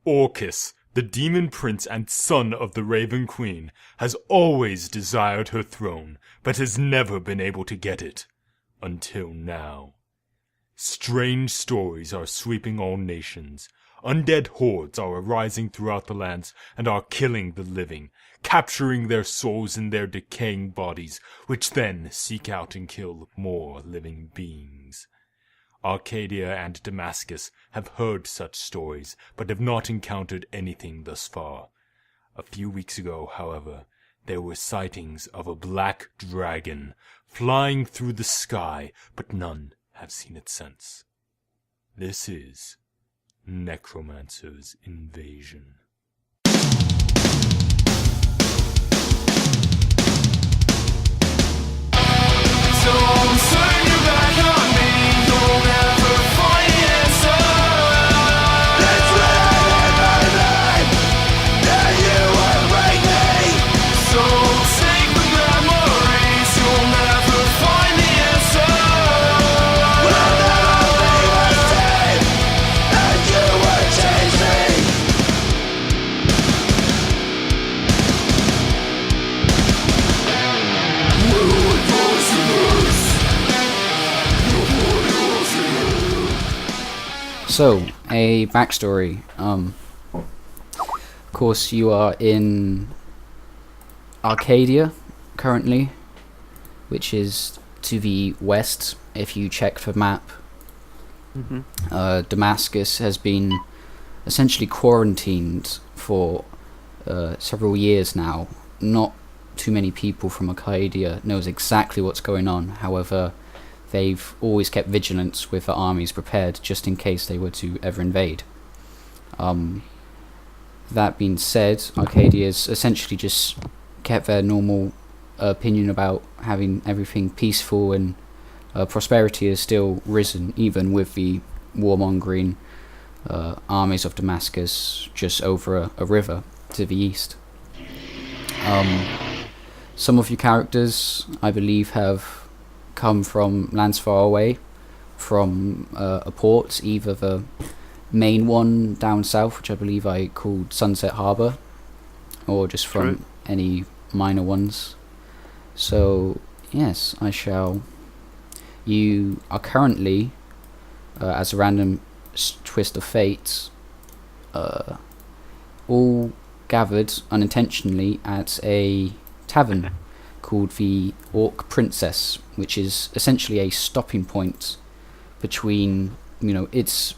Orcus, the demon prince and son of the Raven Queen, has always desired her throne, but has never been able to get it. Until now. Strange stories are sweeping all nations. Undead hordes are arising throughout the lands and are killing the living, capturing their souls in their decaying bodies, which then seek out and kill more living beings. Arcadia and Damascus have heard such stories, but have not encountered anything thus far. A few weeks ago, however, there were sightings of a black dragon flying through the sky, but none have seen it since. This is Necromancers' Invasion. Don't turn your back on me, you'll never find the answer. That's what I never learned, that you will break me. So take the memories, you'll never find the answer. We'll never be the same, and you will change me. So, a backstory. Of course, you are in Arcadia currently, which is to the west. If you check the map, Damascus has been essentially quarantined for several years now. Not too many people from Arcadia knows exactly what's going on. However, they've always kept vigilance with their armies prepared just in case they were to ever invade. That being said, Arcadia's essentially just kept their normal opinion about having everything peaceful, and prosperity has still risen even with the warmongering armies of Damascus just over a river to the east. Some of your characters, I believe, have come from lands far away, from a port, either the main one down south, which I believe I called Sunset Harbour, or just from any minor ones. So, yes, I shall. You are currently, as a random twist of fate, all gathered unintentionally at a tavern called the Orc Princess, which is essentially a stopping point between, it's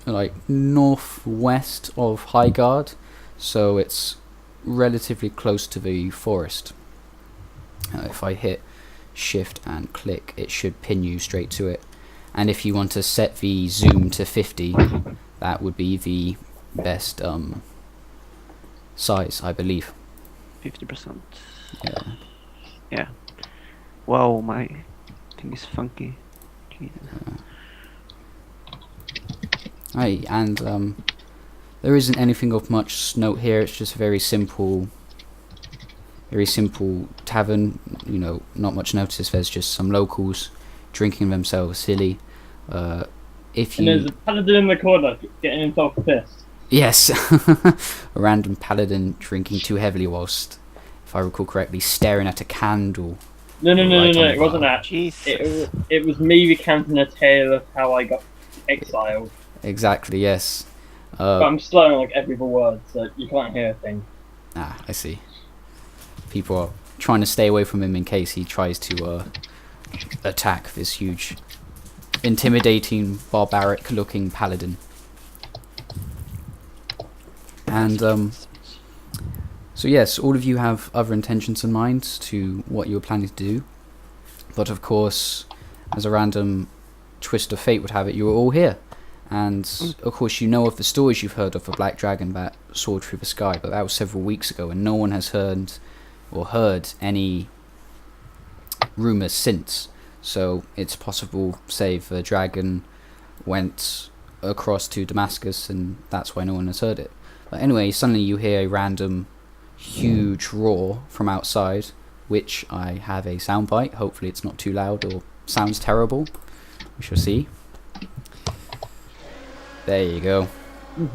like northwest of Highguard, so it's relatively close to the forest. If I hit shift and click, it should pin you straight to it, and if you want to set the zoom to 50, that would be the best size, I believe. 50%. Yeah. Wow, my thing is funky. Jesus. Right, and there isn't anything of much note here. It's just a very simple tavern. Not much notice. There's just some locals drinking themselves silly. If you And there's a paladin in the corner getting himself pissed. Yes, a random paladin drinking too heavily whilst, if I recall correctly, staring at a candle. No, Right on the it wasn't bar. that. It was me recounting a tale of how I got exiled. Exactly, yes. But I'm slowing like every word, so you can't hear a thing. I see. People are trying to stay away from him in case he tries to attack this huge, intimidating, barbaric-looking paladin. And so yes, all of you have other intentions in mind to what you were planning to do, but of course, as a random twist of fate would have it, you were all here. And of course, you know of the stories you've heard of the Black Dragon that soared through the sky, but that was several weeks ago, and no one has heard any rumours since. So it's possible, say, the dragon went across to Damascus, and that's why no one has heard it. But anyway, suddenly you hear a random huge roar from outside, which I have a soundbite. Hopefully it's not too loud or sounds terrible. We shall see. There you go.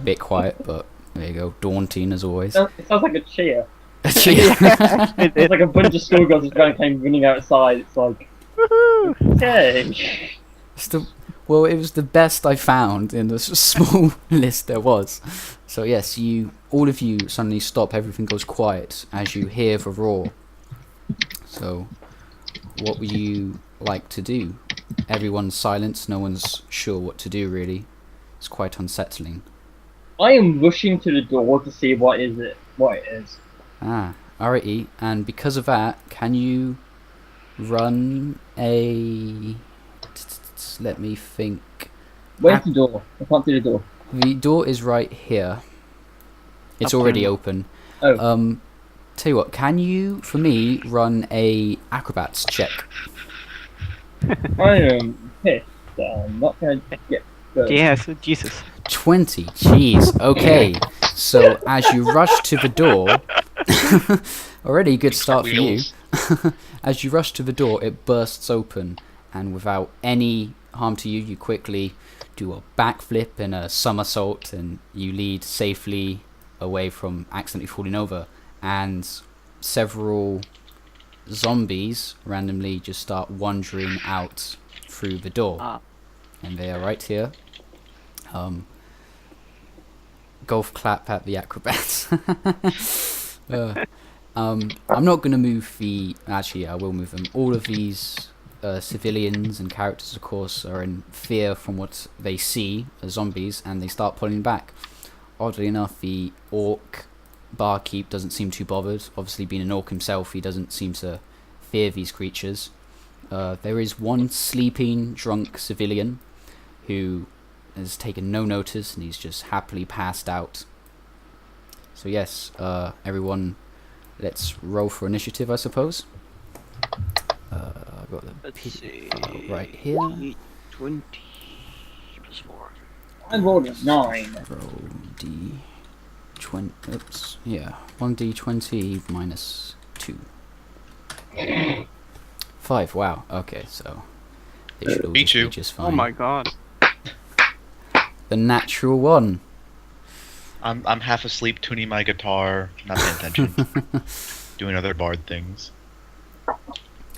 Bit quiet, but There you go. Daunting as always. It sounds like a cheer. It, It's like a bunch of schoolgirls just came running outside. It's like, okay. Well, it was the best I found in the small list there was. So yes, all of you suddenly stop. Everything goes quiet as you hear the roar. So, what would you like to do? Everyone's silent. No one's sure what to do. Really, it's quite unsettling. I am rushing to the door to see what it is. Alrighty. And because of that, can you run a? Let me think. Where's the door? I can't see the door. The door is right here. It's Up already here. open. Oh. Tell you what, can you, for me, run a acrobats check? I am pissed. I'm not gonna get good. Yes, Jesus. 20. Jeez. Okay. So as you rush to the door, already a good start for you. As you rush to the door, it bursts open, and without any harm to you, you quickly do a backflip and a somersault, and you lead safely away from accidentally falling over. And several zombies randomly just start wandering out through the door, and they are right here. Golf clap at the acrobats. I'm not going to move the... Actually, I will move them. All of these civilians and characters, of course, are in fear from what they see as zombies, and they start pulling back. Oddly enough, the orc barkeep doesn't seem too bothered. Obviously, being an orc himself, he doesn't seem to fear these creatures. There is one sleeping, drunk civilian who has taken no notice, and he's just happily passed out. So yes, everyone, let's roll for initiative, I suppose. I've got the Let's see. right here. 20 plus 4. I rolled a 9. Roll d20. Oops. Yeah. 1d20 minus 2. 5. Wow. Okay, so they should all Beat just you. be just fine. Oh my god. The natural one. I'm half asleep tuning my guitar, not paying attention. Doing other bard things.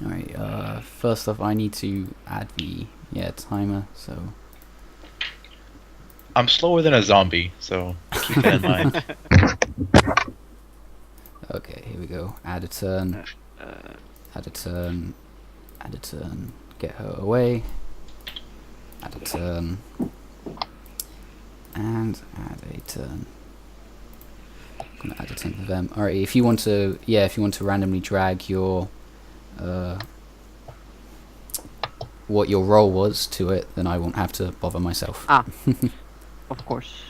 Alright, first off I need to add the timer, so I'm slower than a zombie, so keep that in mind. okay, here we go. Add a turn. Add a turn. Add a turn. Get her away. Add a turn. And add a turn. I'm gonna add a turn for them. Alright, if you want to randomly drag your what your role was to it, then I won't have to bother myself. Of course.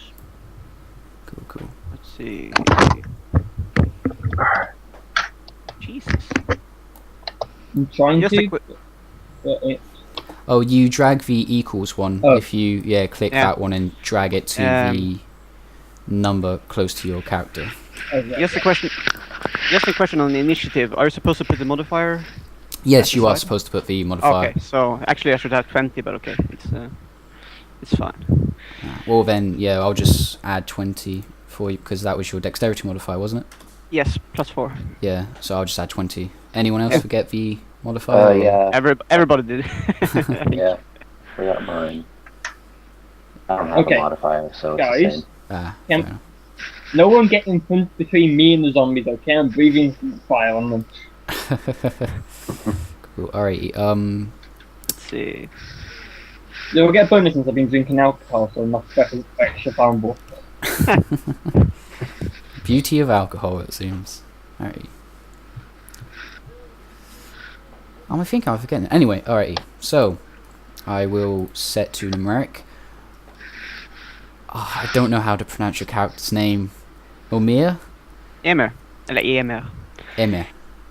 Cool. Let's see. Jesus. I'm trying Just a to. quick. Oh, you drag the equals one. Oh. If you click Yeah. that one and drag it to the number close to your character. Just a question. Just a question on the initiative. Are you supposed to put the modifier? Yes, you are Side? supposed to put the modifier. Okay, so actually I should have 20, but okay, it's fine. Well then, yeah, I'll just add 20 for you because that was your dexterity modifier, wasn't it? Yes, plus 4. Yeah, so I'll just add 20. Anyone else forget the modifier? Yeah, Everybody did. yeah. Forgot mine. I don't have Okay. a modifier, so it's the Guys, same. Ah, Can- fair enough. no one get in front between me and the zombies, okay? I'm breathing fire on them. Cool. Alright, Let's see. They'll get a bonus since I've been drinking alcohol, so I'm not extra vulnerable. beauty of alcohol, it seems. Alright. I think I'm forgetting. Anyway, alrighty. So, I will set to numeric. I don't know how to pronounce your character's name. Omir? Emir. Eller Emir. Emir.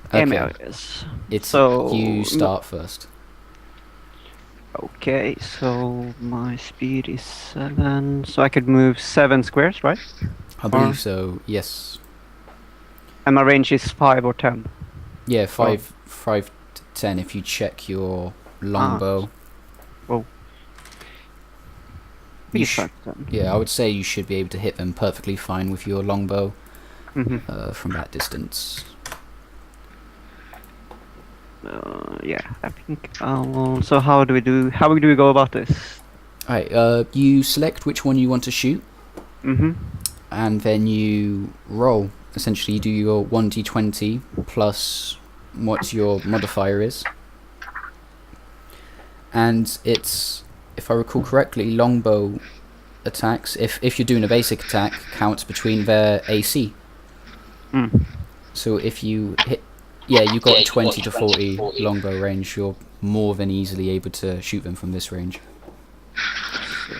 Okay. Emir, yes. It's So- you start first. Okay, so my speed is 7, so I could move 7 squares, right? I believe so. Yes. And my range is 5 or 10. Yeah, 5 to 10 if you check your longbow. Whoa. You Pretty fun then. Yeah, I would say you should be able to hit them perfectly fine with your longbow from that distance. Yeah, I think I'll. So how do we do? How do we go about this? Alright, you select which one you want to shoot, and then you roll. Essentially, you do your 1d20 plus what your modifier is. And it's, if I recall correctly, longbow attacks, if you're doing a basic attack, counts between their AC. So if you hit, you got a 20 to 40 longbow range, you're more than easily able to shoot them from this range. So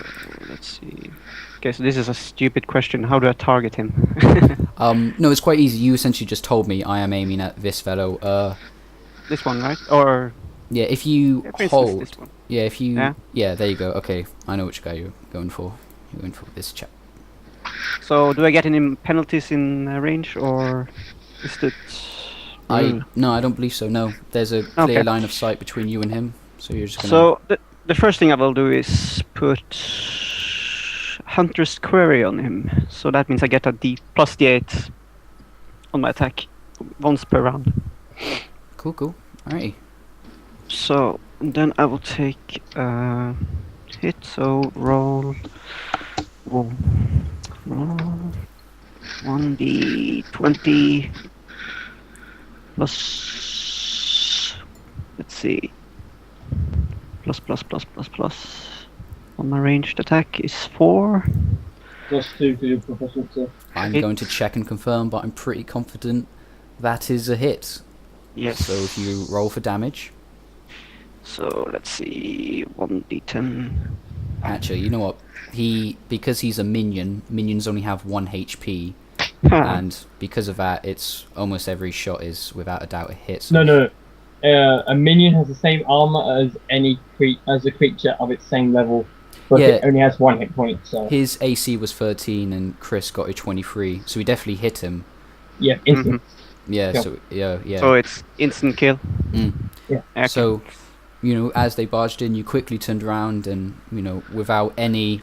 let's see. Okay, so this is a stupid question. How do I target him? No, it's quite easy. You essentially just told me I am aiming at this fellow. This one, right? Or Yeah, if you for instance, hold... this one. Yeah, if you... Yeah? Yeah, there you go. Okay, I know which guy you're going for. You're going for this chap. So do I get any penalties in range, or is it? No, I don't believe so, no. There's a clear Okay. line of sight between you and him, so you're just gonna... So the first thing I will do is put Hunter's Query on him. So that means I get a plus D8 on my attack once per round. Cool. Alrighty. So then I will take hit. So roll 1d20 plus. Let's see. Plus. On my ranged attack is 4. +2 to your proficiency. I'm Hit. going to check and confirm, but I'm pretty confident that is a hit. Yes. So if you roll for damage... So let's see, 1d10. Actually, you know what? Because he's a minion, minions only have 1 HP, and because of that, it's almost every shot is without a doubt a hit. So No. A minion has the same armor as as a creature of its same level, but it only has 1 hit point. So his AC was 13, and Chris got a 23, so we definitely hit him. yeah, instant. Yeah. Yeah. So yeah. So it's instant kill. Yeah. Okay. So, as they barged in, you quickly turned around and, without any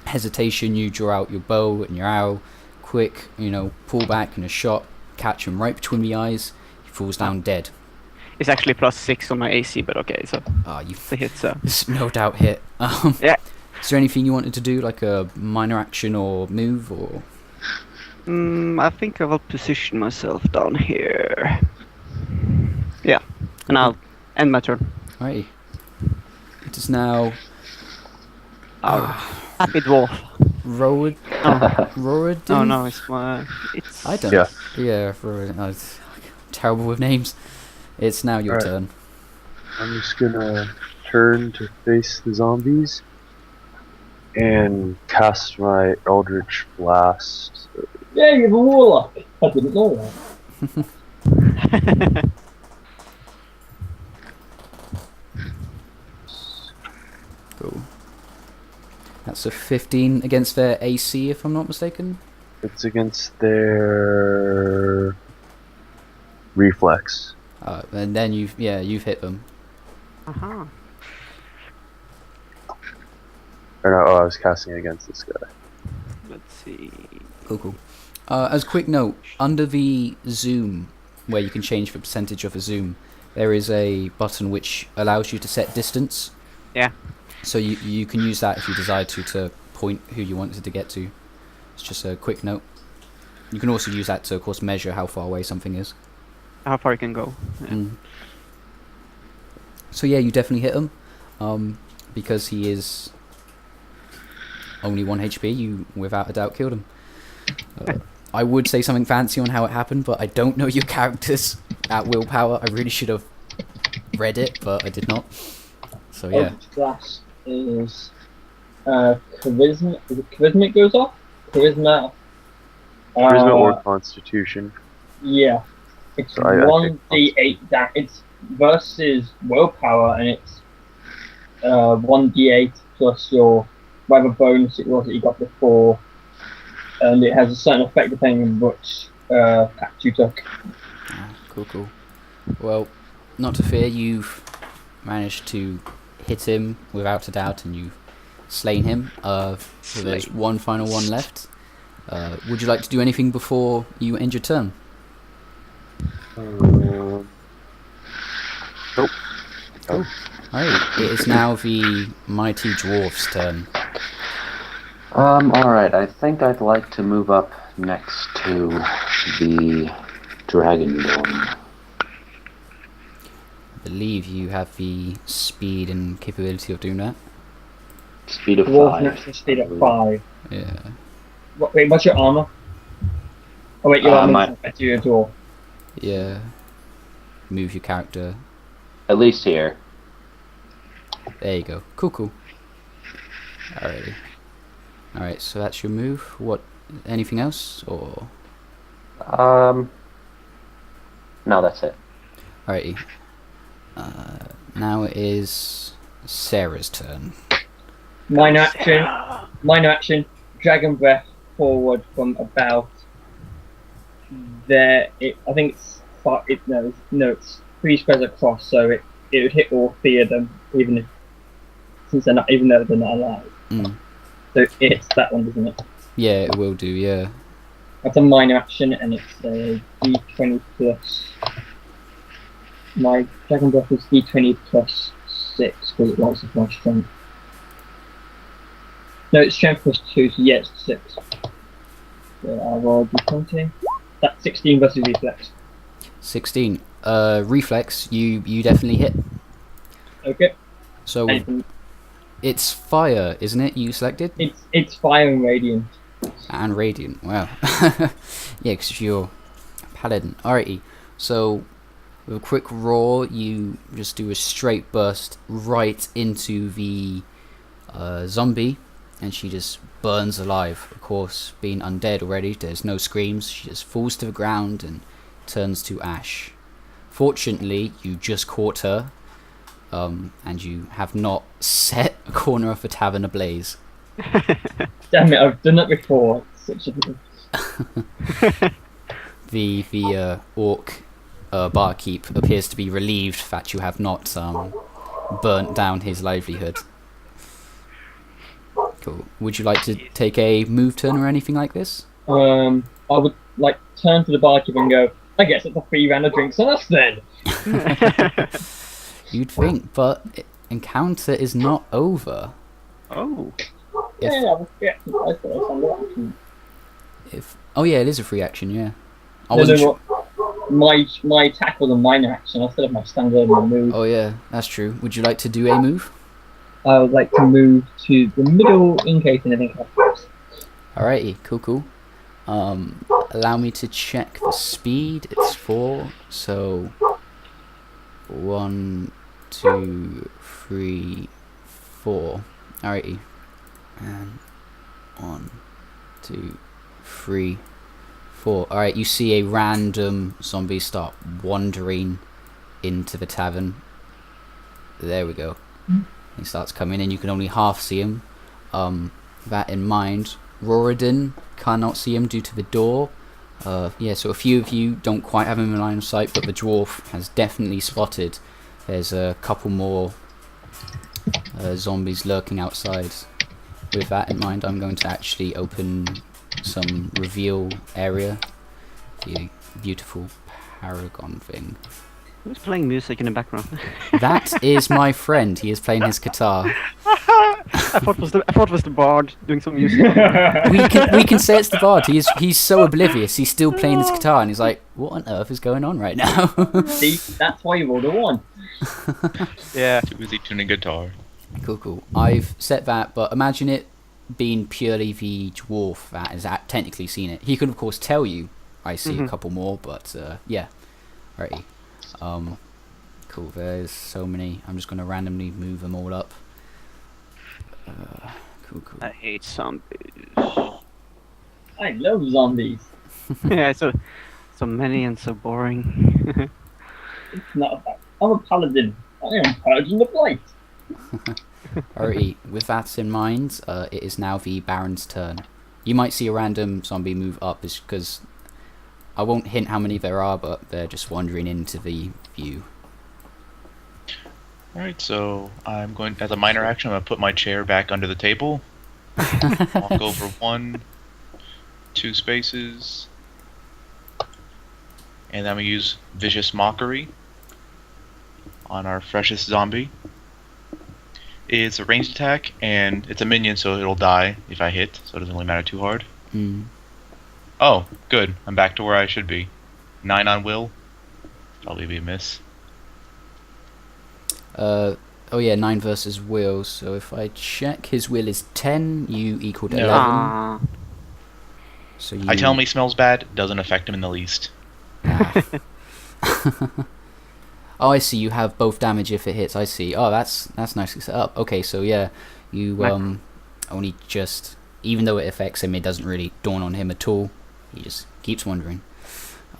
hesitation, you draw out your bow and your arrow, quick, pull back in a shot, catch him right between the eyes, he falls down dead. It's actually +6 on my AC, but okay, so You it's a hit. So it's no doubt hit. Yeah. Is there anything you wanted to do, like a minor action or move, or? I think I will position myself down here. Yeah, and I'll end my turn. Right. It is now Happy dwarf. Road. Road. Oh no, it's I don't. Yeah. Yeah. Road. It's terrible with names. It's now your Alright. turn. I'm just gonna turn to face the zombies and cast my Eldritch Blast. Yeah, you have a warlock. I didn't know that. Cool. That's a 15 against their AC, if I'm not mistaken. It's against their reflex. And then you've hit them. Uh-huh. Or no, I was casting against this guy. Let's see. Cool. As a quick note, under the zoom, where you can change the percentage of a zoom, there is a button which allows you to set distance. Yeah. So you can use that if you desire to point who you wanted to get to. It's just a quick note. You can also use that to, of course, measure how far away something is. How far you can go. Yeah. So yeah, you definitely hit him. Because he is only 1 HP, you without a doubt killed him. I would say something fancy on how it happened, but I don't know your characters at willpower. I really should have read it, but I did not. So yeah. Eldritch Blast is charisma. Is it charisma it goes off? Charisma. Charisma or Constitution. Yeah. It's So I 1d8 damage. It's versus willpower, and it's 1d8 plus your whatever bonus it was that you got before, and it has a certain effect depending on which pact you took. Cool. Well, not to fear, you've managed to hit him without a doubt, and you've slain him. So there's one final one left. Would you like to do anything before you end your turn? Nope. Cool. Alright, it is now the mighty dwarf's turn. Alright, I think I'd like to move up next to the Dragon Dome. I believe you have the speed and capability of doing that. Speed of Dwarf 5. next to speed at 5. Yeah. Wait, what's your armor? Oh wait, your armor is affect you as well. Yeah. Move your character. At least here. There you go. Cool. Alrighty. Alright, so that's your move. What? Anything else? Or No, that's it. alrighty. Now it is Sarah's turn. Minor action, Dragon Breath forward from about there. I think it's it's 3 squares across, so it would hit all 3 of them, even though they're not alive. So it hits that one, doesn't it? Yeah, it will do, yeah. That's a minor action, and it's a D20 plus. My Dragon Breath is D20 plus 6, because it likes my strength. No, it's strength plus 2, so yeah, it's 6. So I roll D20. That's 16 versus reflex. 16. Reflex, you definitely hit. Okay. So it's fire, isn't it? You selected? It's fire and radiant. And radiant. Wow. Yeah, because you're a paladin. Alrighty. So with a quick roar, you just do a straight burst right into the zombie, and she just burns alive. Of course, being undead already, there's no screams. She just falls to the ground and turns to ash. Fortunately, you just caught her, and you have not set a corner of the tavern ablaze. Damn it, I've done that before. It's such a... The orc barkeep appears to be relieved that you have not burnt down his livelihood. Cool. Would you like to take a move turn or anything like this? I would like turn to the barkeep and go, I guess it's a free round of drinks on us then. You'd think, but encounter is not over. Oh. If- Yeah, I was I thought I found that action. Oh yeah, it is a free action, yeah. I No, wasn't no, my attack was a minor action. I still have my standard move. Oh yeah, that's true. Would you like to do a move? I would like to move to the middle in case anything happens. Alrighty, cool. Allow me to check the speed. It's 4, so 1, 2, 3, 4. Alrighty. And 1, 2, 3, 4. Alright, you see a random zombie start wandering into the tavern. There we go. He starts coming in. You can only half see him. That in mind, Roradin cannot see him due to the door. Yeah, so a few of you don't quite have him in line of sight, but the dwarf has definitely spotted. There's a couple more zombies lurking outside. With that in mind, I'm going to actually open some reveal area. The beautiful paragon thing. Who's playing music in the background? That is my friend. He is playing his guitar. I thought it was the bard doing some music. We can say it's the bard. He's so oblivious. He's still playing his guitar, and he's like, "What on earth is going on right now?" See, that's why you rolled a 1. Yeah. Too busy tuning guitar. Cool. I've set that, but imagine it being purely the dwarf that has technically seen it. He could, of course, tell you. I see a couple more, but yeah. Alrighty. Cool. There's so many. I'm just going to randomly move them all up. Cool. I hate zombies. I love zombies. Yeah, so many and so boring. It's not about... I'm a paladin. I am purging the blight. Alrighty. With that in mind, it is now the Baron's turn. You might see a random zombie move up, because I won't hint how many there are, but they're just wandering into the view. Alright, so I'm going, as a minor action, I'm going to put my chair back under the table. Walk over 1, 2 spaces. And then we use Vicious Mockery on our freshest zombie. It's a ranged attack, and it's a minion, so it'll die if I hit, so it doesn't really matter too hard. Oh, good. I'm back to where I should be. 9 on will. Probably be a miss. Oh yeah, 9 versus will. So if I check, his will is 10. You equaled No. 11. Ah. So you. I tell him he smells bad. Doesn't affect him in the least. Oh, I see. You have both damage if it hits. I see. Oh, that's nicely set up. Okay, so yeah, you only just, even though it affects him, it doesn't really dawn on him at all. He just keeps wondering.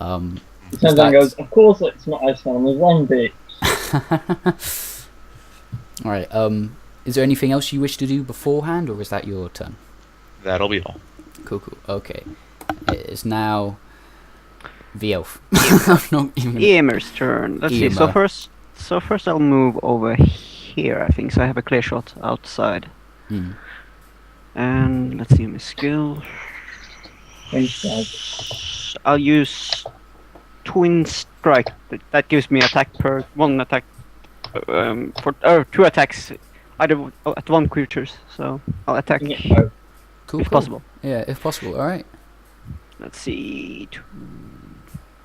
Turns out and goes, of course it's not I smell, there's one bit. All right. Is there anything else you wish to do beforehand, or is that your turn? That'll be all. Cool. Okay. It is now the elf. I'm not even. Emer's turn. Let's see. So Emer. first I'll move over here, I think, so I have a clear shot outside. And let's see my skill. I'll use Twin Strike. That gives me attack per 1 attack. For 2 attacks, either at 1 creatures. So I'll attack Cool. if possible. Yeah, if possible. All right. Let's see.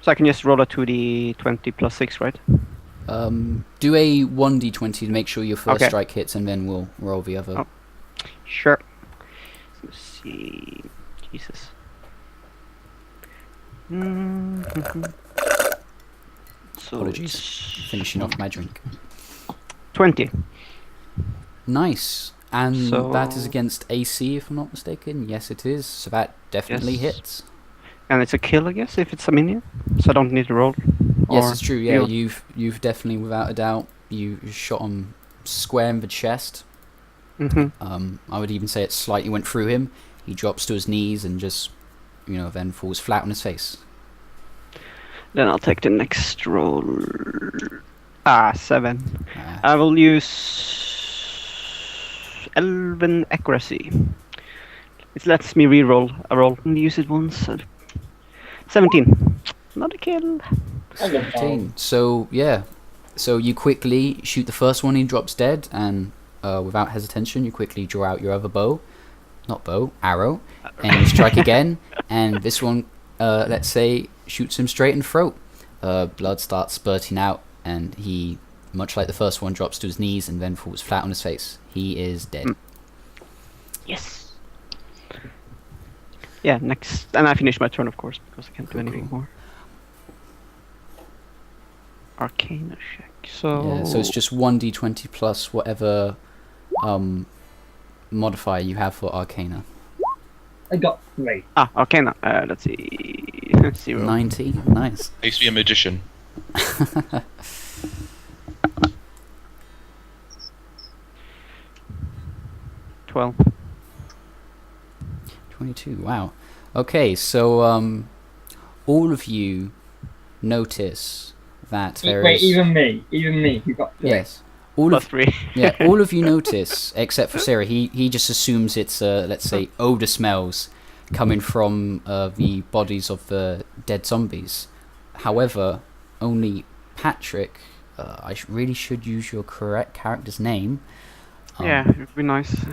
So I can just roll a 2d20 plus 6, right? Do a 1d20 to make sure your first Okay. strike hits, and then we'll roll the other. Oh. Sure. Let's see. Jesus. So Apologies. it's Finishing off my drink. 20. Nice. And So- that is against AC, if I'm not mistaken. Yes, it is. So that definitely Yes. hits. And it's a kill, I guess, if it's a minion. So I don't need to roll. Yes, Or it's true. Yeah, you- you've definitely, without a doubt, you shot him square in the chest. I would even say it slightly went through him. He drops to his knees and just, then falls flat on his face. Then I'll take the next roll. 7. Uh, I will use Elven Accuracy. It lets me re-roll a roll and use it once. 17. Not a kill. 17. So yeah, so you quickly shoot the first one. He drops dead, and without hesitation, you quickly draw out your other arrow, and you strike again. And this one, let's say, shoots him straight in the throat. Blood starts spurting out, and he, much like the first one, drops to his knees and then falls flat on his face. He is dead. Yes. Yeah, next. And I finish my turn, of course, because I can't do anything more. Arcana check. So. Yeah, so it's just 1d20 plus whatever modifier you have for Arcana. I got 3. Arcana. Let's see. 0. 90. Nice. I used to be a magician. 12. 22. Wow. Okay, so all of you notice that there Wait, is. even me, you got 3. Yes. All Plus of 3. yeah, all of you notice, except for Sarah. He just assumes it's let's say odor smells coming from the bodies of the dead zombies. However, only Patrick. I really should use your correct character's name. Yeah, it would be nice.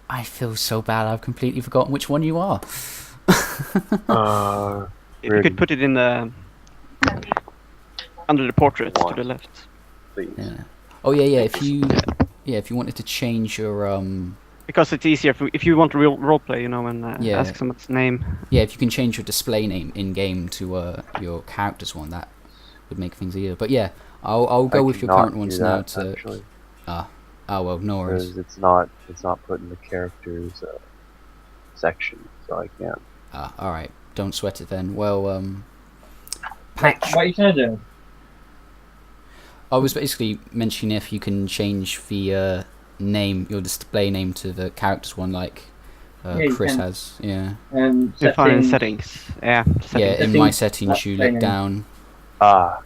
I feel so bad. I've completely forgotten which one you are. If you could put it in the under the portrait to the left. Please. Yeah. Oh yeah. If you wanted to change your Because it's easier if you want to role play, and Yeah. ask someone's name. Yeah, if you can change your display name in game to your character's one, that would make things easier. But yeah, I'll go with your cannot current do ones that, now to. actually, Oh well, no worries. because it's not put in the characters section, so I can't. All right, don't sweat it then. Well, What are you trying to do? I was basically mentioning if you can change the name, your display name to the character's one, like Yeah, you Chris can. has. Yeah. Define settings. Yeah. Yeah, in my settings, you display look name. down. Got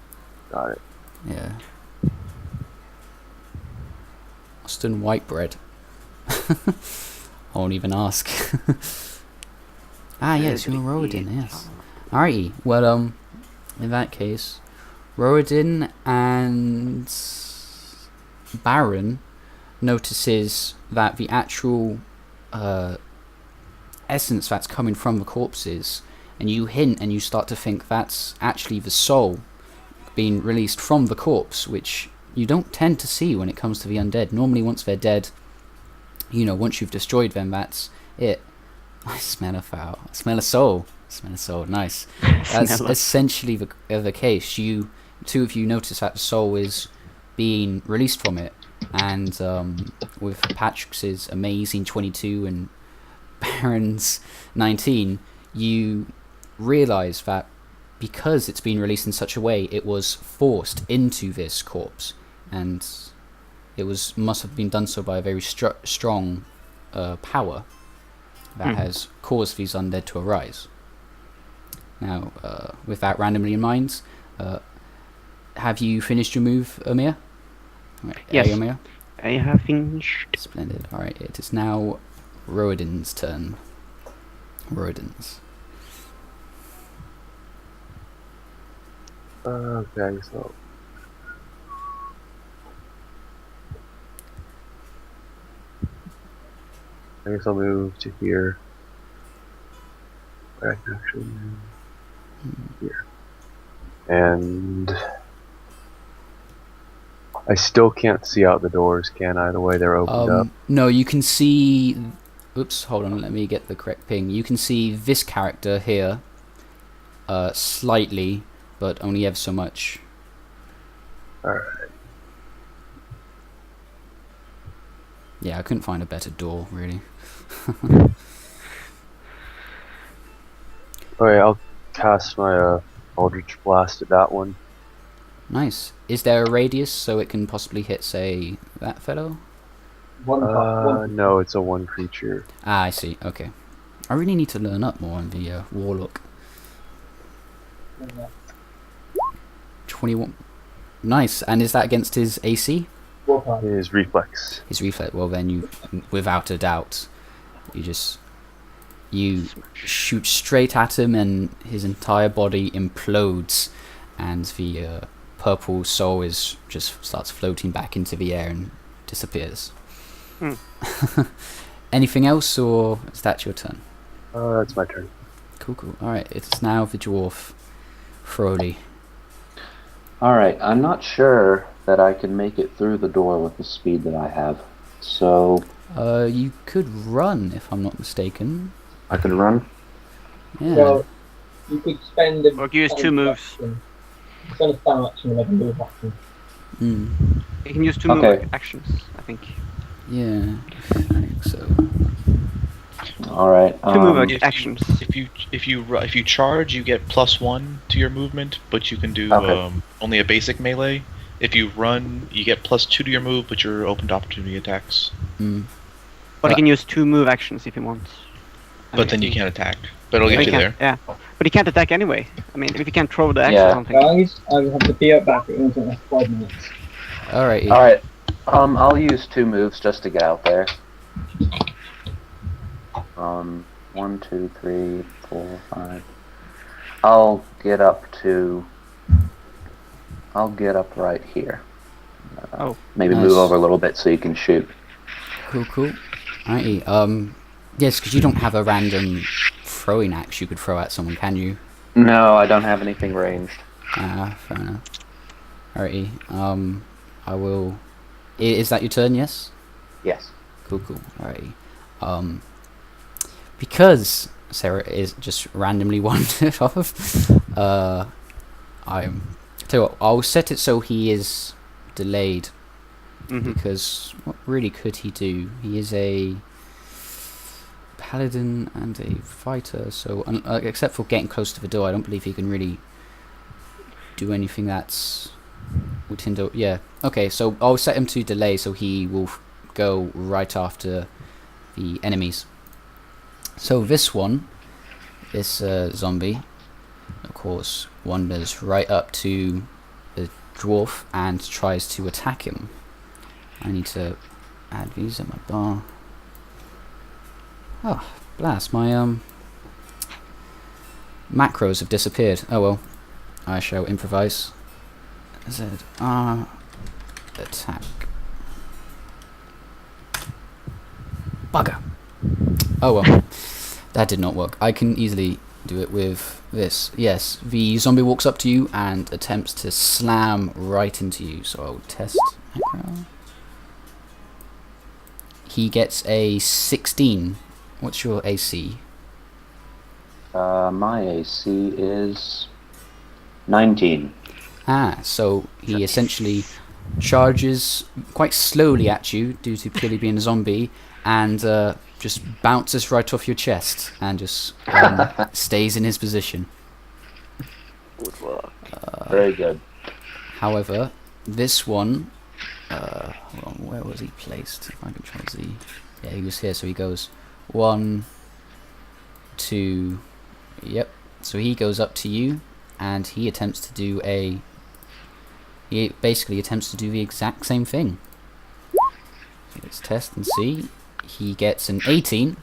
it. Yeah. Boston white bread. I won't even ask. Yes, you're Rorodin, yes. Alrighty, well, in that case, Rorodin and Baron notices that the actual essence that's coming from the corpses, and you hint and you start to think that's actually the soul being released from the corpse, which you don't tend to see when it comes to the undead. Normally once they're dead, once you've destroyed them, that's it. I smell a foul. I smell a soul. Nice. That's essentially the case. Two of you notice that the soul is being released from it, and with Patrick's amazing 22 and Baron's 19, you realise that because it's been released in such a way, it was forced into this corpse, and it must have been done so by a very strong power that has caused these undead to arise. Now, with that randomly in mind, have you finished your move, Amir? Right, yes, Amir? I have finished. Splendid. Alright, it is now Rorodin's turn. Rorodin's. Okay, so I guess I'll move to here. Where I can actually move here. And I still can't see out the doors, can I? The way they're opened up. No, you can see. Oops, hold on. Let me get the correct ping. You can see this character here, slightly, but only ever so much. Alright. Yeah, I couldn't find a better door, really. Okay, I'll cast my Eldritch Blast at that one. Nice. Is there a radius so it can possibly hit, say, that fellow? No, it's a one creature. Ah, I see. Okay. I really need to learn up more on the Warlock. 21. Nice. And is that against his AC? His reflex. His reflex. Well, then you, without a doubt, you shoot straight at him, and his entire body implodes, and the purple soul just starts floating back into the air and disappears. Anything else, or is that your turn? That's my turn. Cool. Alright, it's now the dwarf, Froley. Alright, I'm not sure that I can make it through the door with the speed that I have. So You could run, if I'm not mistaken. I can run? Yeah. Well, you could spend a... Or use two moves. Spend a spell action and a move action. You can use two Okay. move actions, I think. Yeah, I think so. Alright. Two move If actions. If you charge, you get +1 to your movement, but you can do Okay. only a basic melee. If you run, you get +2 to your move, but you're open to opportunity attacks. But you can use two move actions if you want. But then you can't attack. But it'll But get you you there. can't- Yeah, but you can't attack anyway. I mean, if you can't throw the axe Yeah. or something. Guys, I will have to be up back in the next 5 minutes. Alright. Alright. I'll use two moves just to get out there. 1, 2, 3, 4, 5. I'll get up right here. Maybe Nice. move over a little bit so you can shoot. Cool. Alrighty. Yes, because you don't have a random throwing axe you could throw at someone, can you? No, I don't have anything ranged. Ah, fair enough. Alrighty. I will. Is that your turn? Yes. Yes. Cool. Alrighty. Because Sarah is just randomly wandered off. Tell you what, I'll set it so he is delayed. Because what really could he do? He is a paladin and a fighter, so except for getting close to the door, I don't believe he can really do anything that's would hinder. Yeah. Okay, so I'll set him to delay, so he will go right after the enemies. So this zombie, of course, wanders right up to the dwarf and tries to attack him. I need to Add these at my bar. Oh, blast! My macros have disappeared. Oh well, I shall improvise. ZR attack. Bugger. Oh well, that did not work. I can easily do it with this. Yes, the zombie walks up to you and attempts to slam right into you. So I'll test macro. He gets a 16. What's your AC? My AC is 19. So he essentially charges quite slowly at you due to purely being a zombie, and just bounces right off your chest and just stays in his position. Good work. Very good. However, this one, hold on, where was he placed? If I control Z. Yeah, he was here, so he goes 1, 2, yep. So he goes up to you, and he attempts to do he basically attempts to do the exact same thing. So let's test and see. He gets an 18.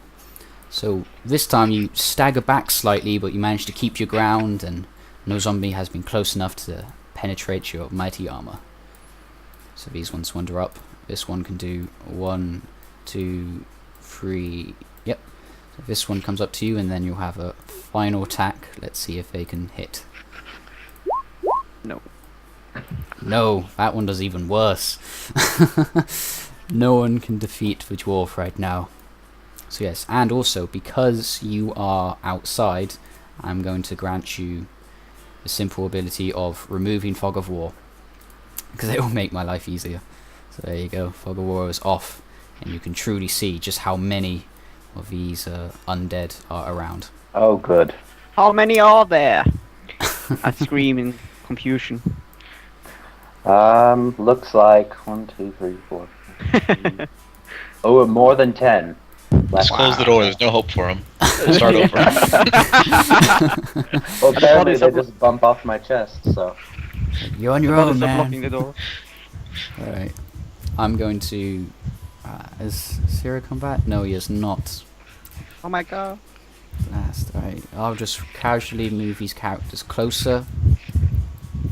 So this time you stagger back slightly, but you manage to keep your ground, and no zombie has been close enough to penetrate your mighty armor. So these ones wander up. This one can do 1, 2, 3. Yep. So this one comes up to you, and then you'll have a final attack. Let's see if they can hit. No. No, that one does even worse. No one can defeat the dwarf right now. So yes, and also because you are outside, I'm going to grant you the simple ability of removing Fog of War, because it will make my life easier. So there you go, Fog of War is off, and you can truly see just how many of these undead are around. Oh, good. How many are there? I scream in confusion. Looks like 1, 2, 3, 4. Oh, more than 10. Let's close the door. There's no hope for him. Start over. Well, apparently they just bump off my chest, so. You're on your Brother, own, stop man. locking the door. Alright. I'm going to... has Zero come back? No, he has not. Oh my god. Last, alright. I'll just casually move these characters closer.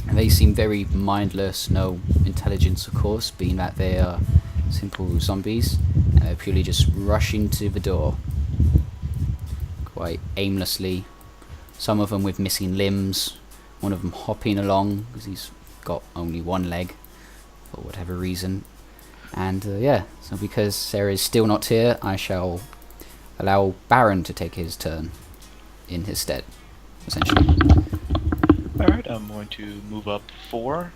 And they seem very mindless, no intelligence of course, being that they are simple zombies. And they're purely just rushing to the door. Quite aimlessly. Some of them with missing limbs. One of them hopping along because he's got only one leg for whatever reason. And yeah, so because Sarah is still not here, I shall allow Baron to take his turn in his stead, essentially. Alright, I'm going to move up 4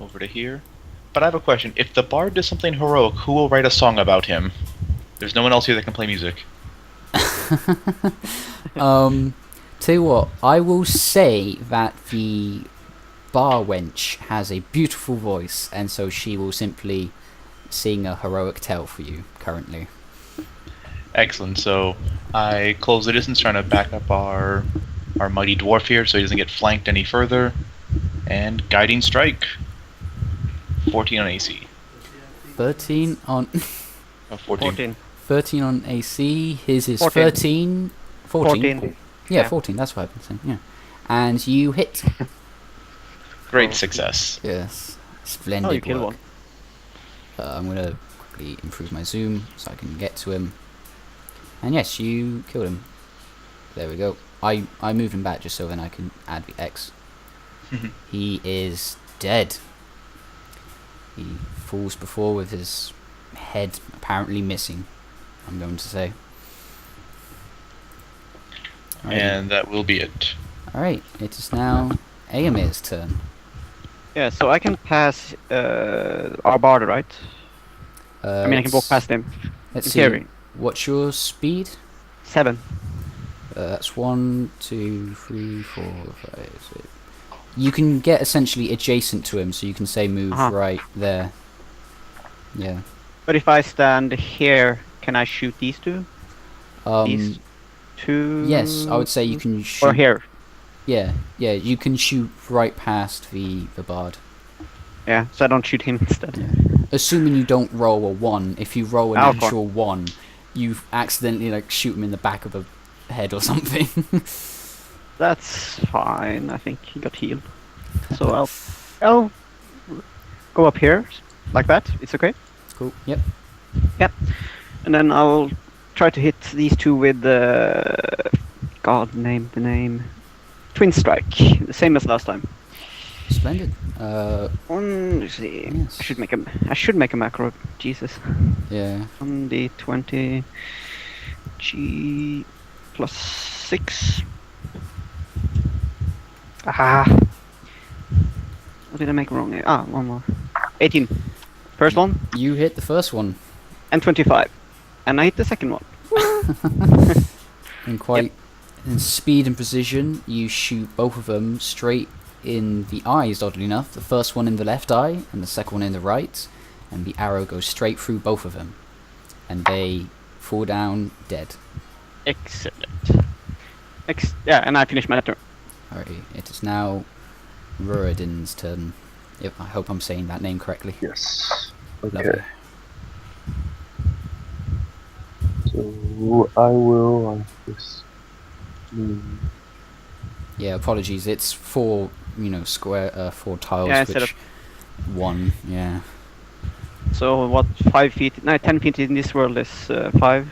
over to here. But I have a question. If the bard does something heroic, who will write a song about him? There's no one else here that can play music. Tell you what, I will say that the bar wench has a beautiful voice, and so she will simply sing a heroic tale for you currently. Excellent. So I close the distance, trying to back up our mighty dwarf here so he doesn't get flanked any further. And guiding strike. 14 on AC. 13 on... 14. 13 on AC, his is 14. 13... 14? 14. Yeah, Yeah. 14, that's what I've been saying, yeah. And you hit. Great success. Yes, splendid Oh, you killed work. one. I'm going to quickly improve my zoom so I can get to him. And yes, you killed him. There we go. I moved him back just so then I can add the X. He is dead. He falls before with his head apparently missing, I'm going to say. And that will be it. Alright, it is now Eomir's turn. Yeah, so I can pass our bard, right? I mean, I can walk past him. Let's in see. theory. What's your speed? 7. That's 1, 2, 3, 4, 5, 6. You can get essentially adjacent to him, so you can say move right there. Yeah. But if I stand here, can I shoot these two? These two? Yes, I would say you can shoot. Or here? Yeah, you can shoot right past the bard. Yeah, so I don't shoot him instead. assuming you don't roll a 1, if you roll an Oh, of actual 1, you accidentally like shoot him in the back of the head or something. That's fine. I think he got healed. So I'll go up here like that. It's okay. Cool. Yep. Yep. And then I'll try to hit these two with the God name the name Twin Strike, the same as last time. Splendid. Let's see. Yes. I should make a macro. Jesus. Yeah. 1d20 G plus 6. Ah. What did I make wrong here? Ah, one more. 18. First one. You hit the first one. And 25. And I hit the second one. And quite in speed and precision, you shoot both of them straight in the eyes, oddly enough. The first one in the left eye and the second one in the right. And the arrow goes straight through both of them. And they fall down dead. Excellent. Yeah, and I finished my turn. Alright, it is now Ruridin's turn. Yep, I hope I'm saying that name correctly. Yes. Okay. Lovely. So I will on this. Yeah, apologies. It's 4, square, 4 tiles, Yeah, instead which 1. Yeah. So what, 5 feet? No, 10 feet in this world is 5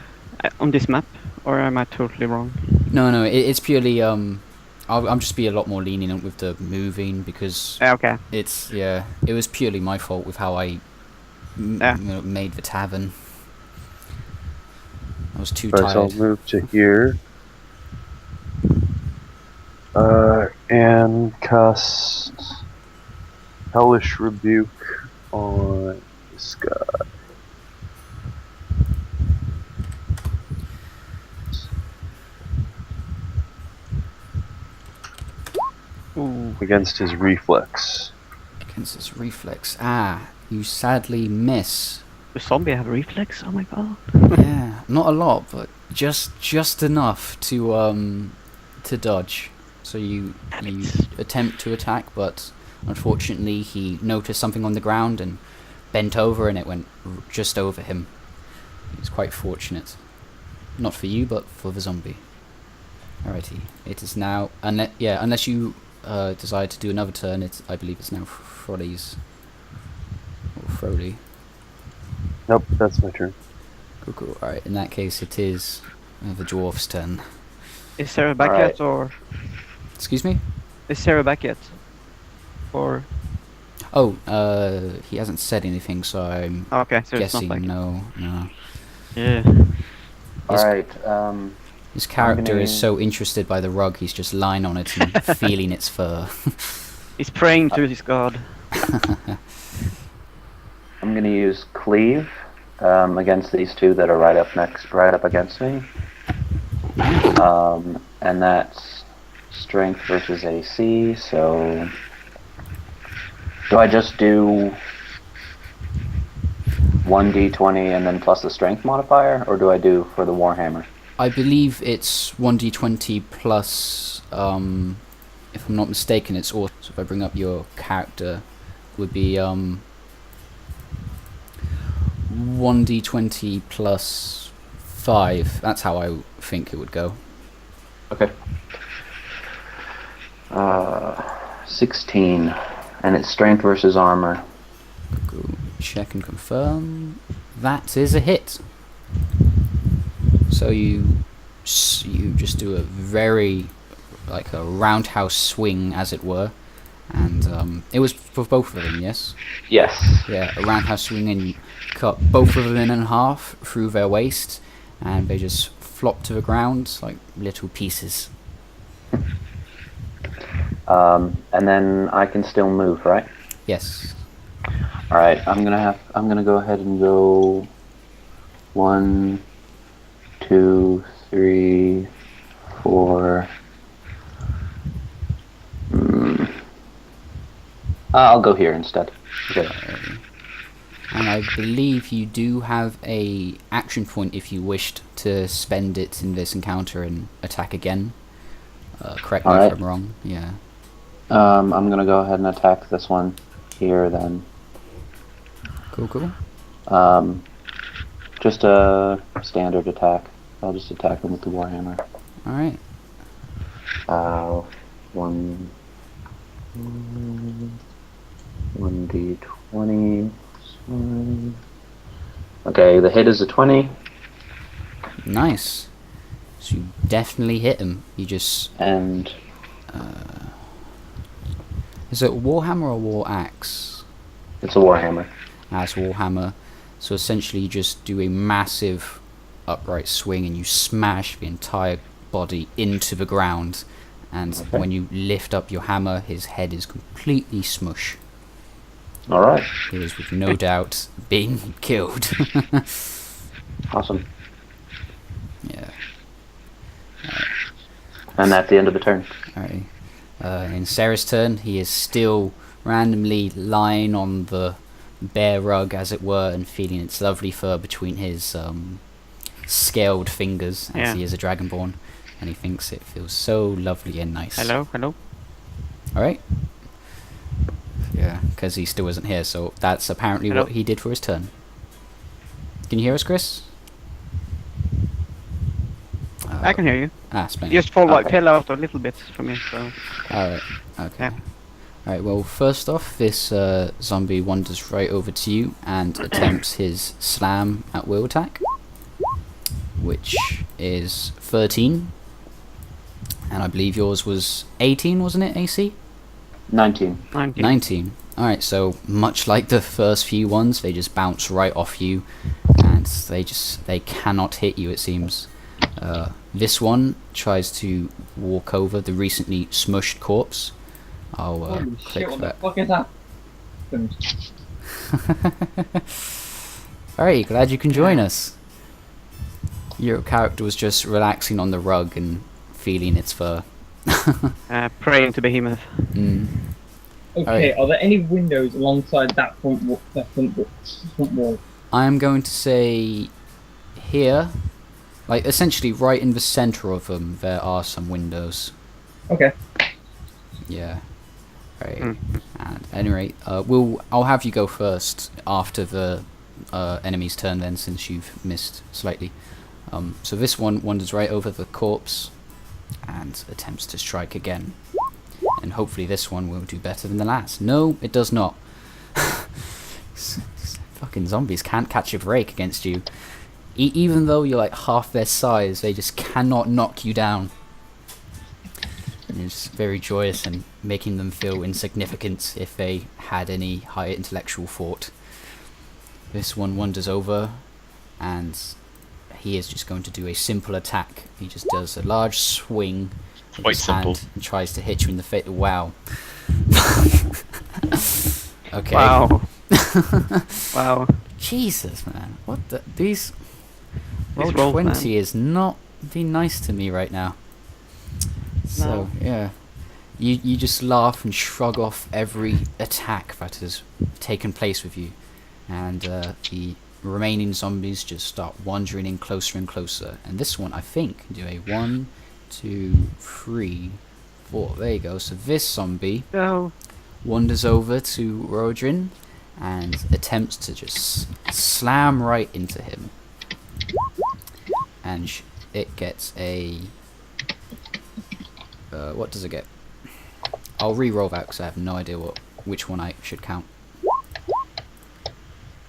on this map? Or am I totally wrong? No, it's purely I'm just be a lot more lenient with the moving because Okay. it was purely my fault with how I made the tavern. I was too Right, so I'll tired. move to here. And cast Hellish Rebuke on this guy. Ooh. Against his reflex. Against this reflex. Ah, you sadly miss. The zombie have reflex? Oh my god. Yeah, not a lot, but just enough to dodge. So you attempt to attack, but unfortunately he noticed something on the ground and bent over, and it went just over him. It's quite fortunate, not for you, but for the zombie. Alrighty, it is now unless you desire to do another turn. I believe it's now Froley's or Froley. Nope, that's my turn. Cool. Alright, in that case, it is the dwarf's turn. Is Sarah back Alright. yet, or Excuse me? is Sarah back yet? Or Oh, he hasn't said anything, so I'm okay, so it's guessing not back. no. Yeah. Alright, His character gonna- is so interested by the rug, he's just lying on it and feeling its fur. He's praying to his god. I'm gonna use Cleave against these two that are right up against me. And that's Strength versus AC, so do I just do 1d20 and then plus the Strength modifier, or do I do for the Warhammer? I believe it's 1d20 plus, if I'm not mistaken, it's also, so if I bring up your character, would be 1d20 plus 5. That's how I think it would go. Okay. 16, and it's Strength versus Armor. Go check and confirm. That is a hit. So you just do a very, like a roundhouse swing, as it were, and it was for both of them, yes? Yes. Yeah, a roundhouse swing, and you cut both of them in half through their waist, and they just flop to the ground like little pieces. And then I can still move, right? Yes. All right. I'm gonna go ahead and go 1, 2, 3, 4. I'll go here instead. Okay. And I believe you do have a action point if you wished to spend it in this encounter and attack again. Correct me Alright. if I'm wrong. Yeah. I'm gonna go ahead and attack this one here then. Cool. Just a standard attack. I'll just attack him with the warhammer. All right. One 1d20. Okay, the hit is a 20. Nice. So you definitely hit him. You just... And... is it a warhammer or a war axe? It's a warhammer. That's warhammer. So essentially you just do a massive upright swing and you smash the entire body into the ground. And when you lift up your hammer, his head is completely smush. Alright. He is with no doubt being killed. Awesome. Yeah. And that's the end of the turn. Alright. In Sarah's turn, he is still randomly lying on the bear rug, as it were, and feeling its lovely fur between his scaled fingers, as he is a dragonborn, and he thinks it feels so lovely and nice. Hello. Alright. Yeah, because he still isn't here, so that's apparently what he did for his turn. Can you hear us, Chris? I can hear you. Splendid. You just fell out a little bit from me, so... Alright, okay. Yeah. Alright, well, first off, this zombie wanders right over to you and attempts his slam at will attack, which is 13. And I believe yours was 18, wasn't it, AC? 19. 19. Alright, so much like the first few ones, they just bounce right off you, and they cannot hit you, it seems. This one tries to walk over the recently smushed corpse. I'll Holy click shit, what the that. fuck is that? Alright, glad you can join us. Your character was just relaxing on the rug and feeling its fur. Praying to Behemoth. Okay, are there any windows alongside that front wall? I'm going to say here, like essentially right in the center of them, there are some windows. Okay. Yeah. Right. And at any rate, I'll have you go first after the enemy's turn then, since you've missed slightly. So this one wanders right over the corpse and attempts to strike again. And hopefully this one will do better than the last. No, it does not. Fucking zombies can't catch a break against you. Even though you're like half their size, they just cannot knock you down. And it's very joyous and making them feel insignificant if they had any high intellectual thought. This one wanders over and he is just going to do a simple attack. He just does a large swing with Quite his simple. hand and tries to hit you in the face. Wow. Okay. Wow. Wow. Jesus, man. What the... These... These Roll rolls, 20 man. is not being nice to me right now. So, yeah. You just laugh and shrug off every attack that has taken place with you. And the remaining zombies just start wandering in closer and closer. And this one, I think, can do a 1, 2, 3, 4. There you go. So this zombie Go. wanders over to Rodrin and attempts to just slam right into him. And it gets a... what does it get? I'll re-roll that because I have no idea which one I should count.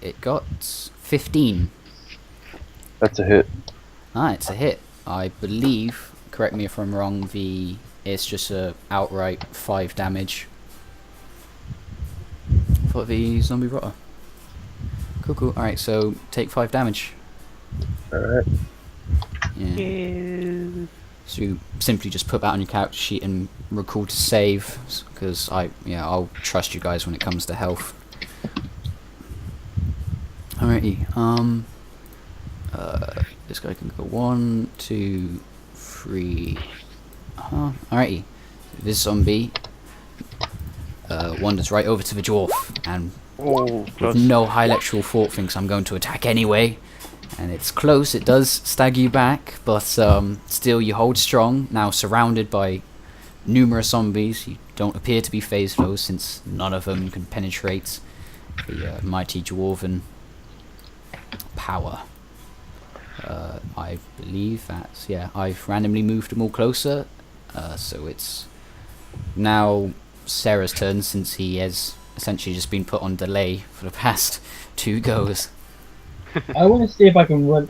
It got 15. That's a hit. Ah, it's a hit. I believe, correct me if I'm wrong, it's just a outright 5 damage for the zombie rotter. Cool. Alright, so take 5 damage. Alright. Yeah. So you simply just put that on your character sheet and recall to save, because I'll trust you guys when it comes to health. Alrighty, this guy can go 1, 2, 3. Alrighty, this zombie wanders right over to the dwarf and with no high intellectual thought thinks I'm going to attack anyway. And it's close, it does stagger you back, but still you hold strong, now surrounded by numerous zombies. You don't appear to be phased though, since none of them can penetrate the mighty dwarven power. I believe that's, yeah, I've randomly moved them all closer, so it's now Sarah's turn, since he has essentially just been put on delay for the past 2 goes. I want to see if I can run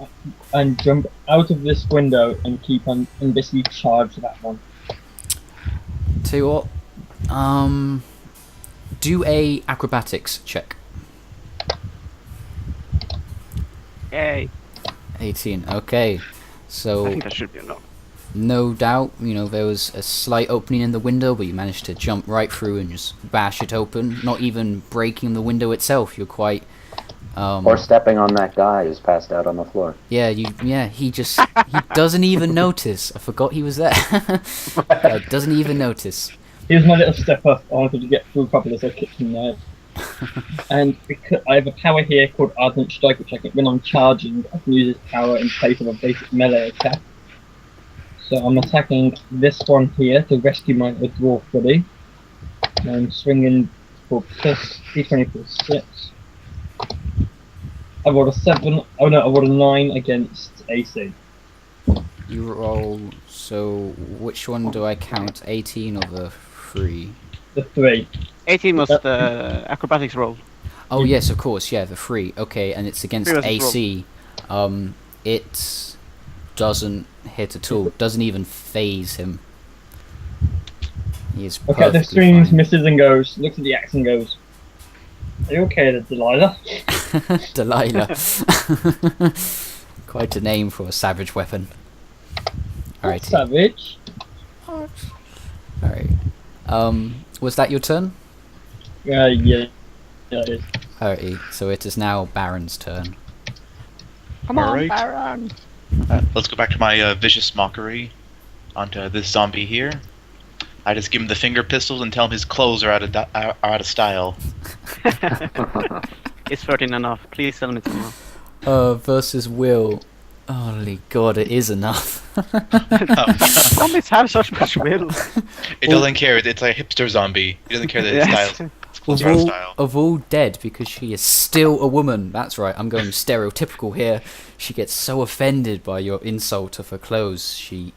and jump out of this window and keep on and basically charge that one. Tell you what, do a acrobatics check. Yay. 18, okay. I So, think that should be enough. no doubt, you know, there was a slight opening in the window, but you managed to jump right through and just bash it open, not even breaking the window itself. You're quite... Or stepping on that guy who's passed out on the floor. Yeah, he doesn't even notice. I forgot he was there. Doesn't even notice. Here's my little step up. I wanted to get through properly, so I kicked him there. And because I have a power here called Ardent Strike, which I can, when I'm charging, I can use this power in place of a basic melee attack. So I'm attacking this one here to rescue my dwarf buddy. And I'm swinging for plus d20 plus 6. I rolled a 7. Oh no, I rolled a 9 against AC. You roll, so which one do I count? 18 or the 3? The 3. 18 was the acrobatics roll. Oh yes, of course, yeah, the 3. Okay, and it's against Three was AC. It doesn't hit at all. Doesn't even phase him. He is Okay, the perfectly swings, fine. misses and goes. Looks at the axe and goes, "Are you okay there, Delilah?" Delilah. Quite a name for a savage weapon. Alright. Savage. Alright. Was that your turn? Yeah, it is. Alrighty, so it is now Baron's turn. Come on, Alright. Baron. Let's go back to my vicious mockery onto this zombie here. I just give him the finger pistols and tell him his clothes are out of style. It's 13 enough. Please tell me it's enough. Versus Will. Holy god, it is enough. Zombies have such much will. It doesn't care. It's like a hipster zombie. He doesn't care that his Yes. style. His clothes are out of style. Of all dead, because she is still a woman. That's right, I'm going stereotypical here. She gets so offended by your insult of her clothes, she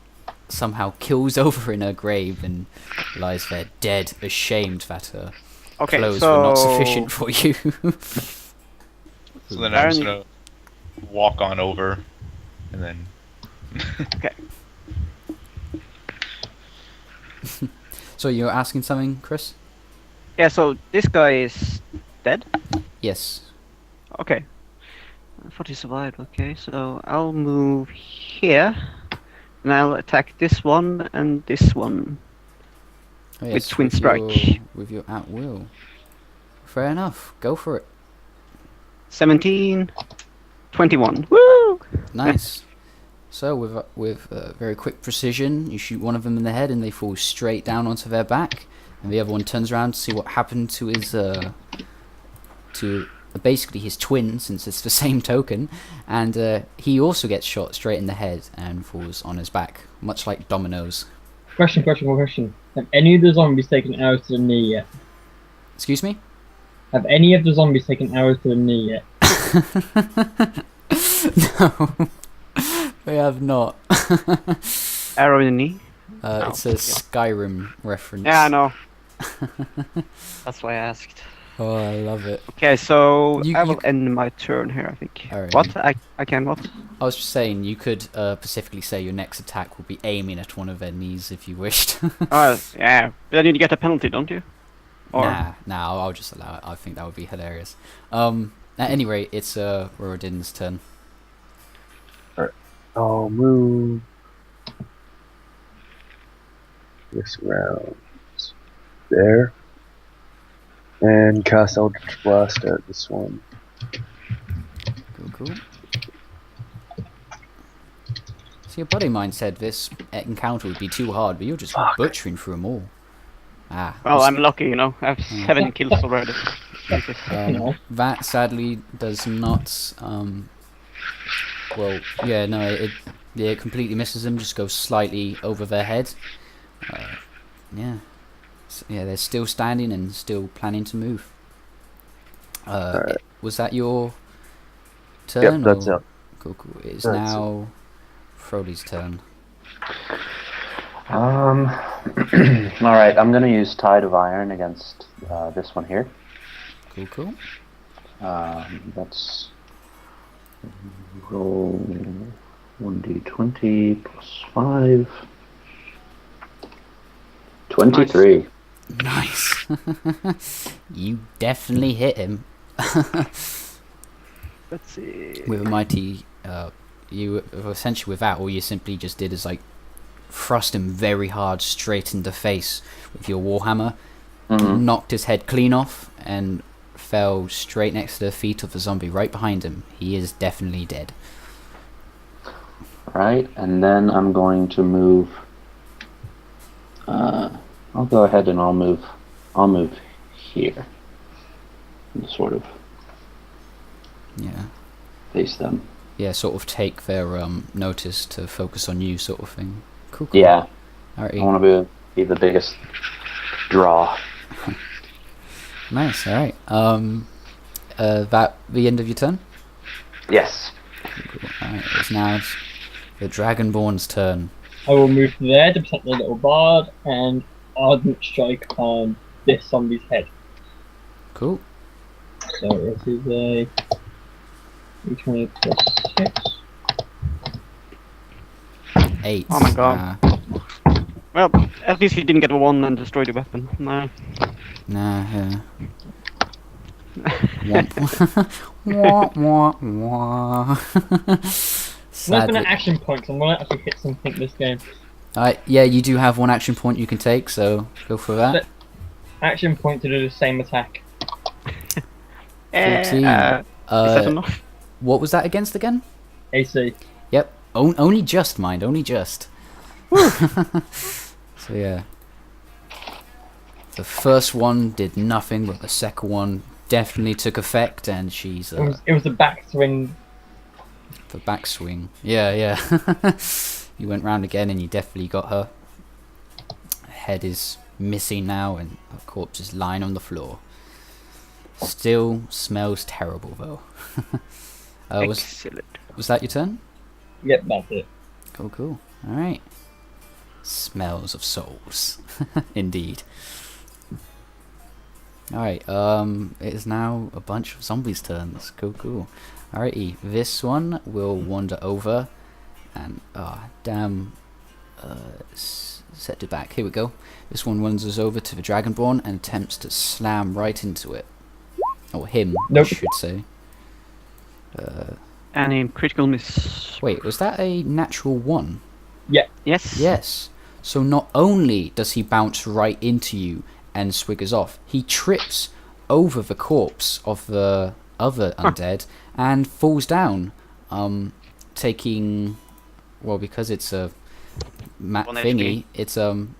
somehow kills over in her grave and lies there dead, ashamed that her Okay, clothes so were not sufficient for you. So then I'm just gonna walk on over, and then. Okay. So you're asking something, Chris? Yeah, so this guy is dead? Yes. Okay. I thought he survived. Okay, so I'll move here. And I'll attack this one and this one. Oh, With twin strike. With your at will. Fair enough. Go for it. 17, 21. Woo! Nice. So with very quick precision, you shoot one of them in the head, and they fall straight down onto their back, and the other one turns around to see what happened to his basically his twin, since it's the same token, and he also gets shot straight in the head and falls on his back, much like dominoes. Question. Have any of the zombies taken arrows to the knee yet? Excuse me? Have any of the zombies taken arrows to the knee yet? No, they have not. Arrow in the knee? It's a Skyrim reference. Yeah, I know. That's why I asked. Oh, I love it. Okay, so You- I will you- end my turn here, I think. Alright. What? I can what? I was just saying, you could specifically say your next attack will be aiming at one of their knees if you wished. Yeah. But then you get a penalty, don't you? Or Nah, I'll just allow it. I think that would be hilarious. At any rate, it's Rorodin's turn. I'll move this around there and cast Eldritch Blast at this one. Cool. See, a buddy of mine said this encounter would be too hard, but you're just butchering through them all. well, I'm lucky, you know. I have 7 kills already. That sadly does not. Well, yeah, no, it completely misses them. Just goes slightly over their head. Yeah, they're still standing and still planning to move. Alright. Was that your turn? Yep, that's or- it. Cool. It's That's now Frody's turn. All right, I'm gonna use Tide of Iron against this one here. Cool. That's roll 1d20 plus 5. 23. Nice. You definitely hit him. Let's see. With a mighty, you essentially with that, all you simply just did is like thrust him very hard straight in the face with your warhammer, knocked his head clean off, and fell straight next to the feet of the zombie right behind him. He is definitely dead. Right, and then I'm going to move. I'll go ahead and I'll move here, and sort of Yeah. face them. Yeah, sort of take their notice to focus on you, sort of thing. Cool. Yeah, I Alright. want to be the biggest draw. Nice. Alright. That the end of your turn. Yes. Cool. Alright. It's now the Dragonborn's turn. I will move there to protect the little bard and Ardent Strike on this zombie's head. Cool. So this is a d20 plus 6. 8. Oh my god. Well, at least he didn't get a 1 and destroy the weapon. No. Nah, yeah. Wah, wah, wah. Not gonna Sadly. action point, 'cause I'm gonna actually hit something this game. Yeah, you do have one action point you can take, so go for that. Action point to do the same attack. 14. Is that enough? What was that against again? AC. Yep. Only just, mind. Only just. So yeah. The first one did nothing, but the second one definitely took effect, and she's It was the backswing. the backswing. Yeah. You went round again, and you definitely got her. Her head is missing now, and her corpse is lying on the floor. Still smells terrible, though. Excellent. Was that your turn? Yep, that's it. Cool. Alright. Smells of souls. Indeed. Alright, it is now a bunch of zombies' turns. Cool. Alrighty, this one will wander over and, set it back. Here we go. This one wanders over to the Dragonborn and attempts to slam right into it. Or him, Nope. I should say. Any critical miss? Wait, was that a natural 1? Yes. Yes. So not only does he bounce right into you and swiggers off, he trips over the corpse of the other undead and falls down, taking, well, because it's a mat 1 thingy, HP. it's 1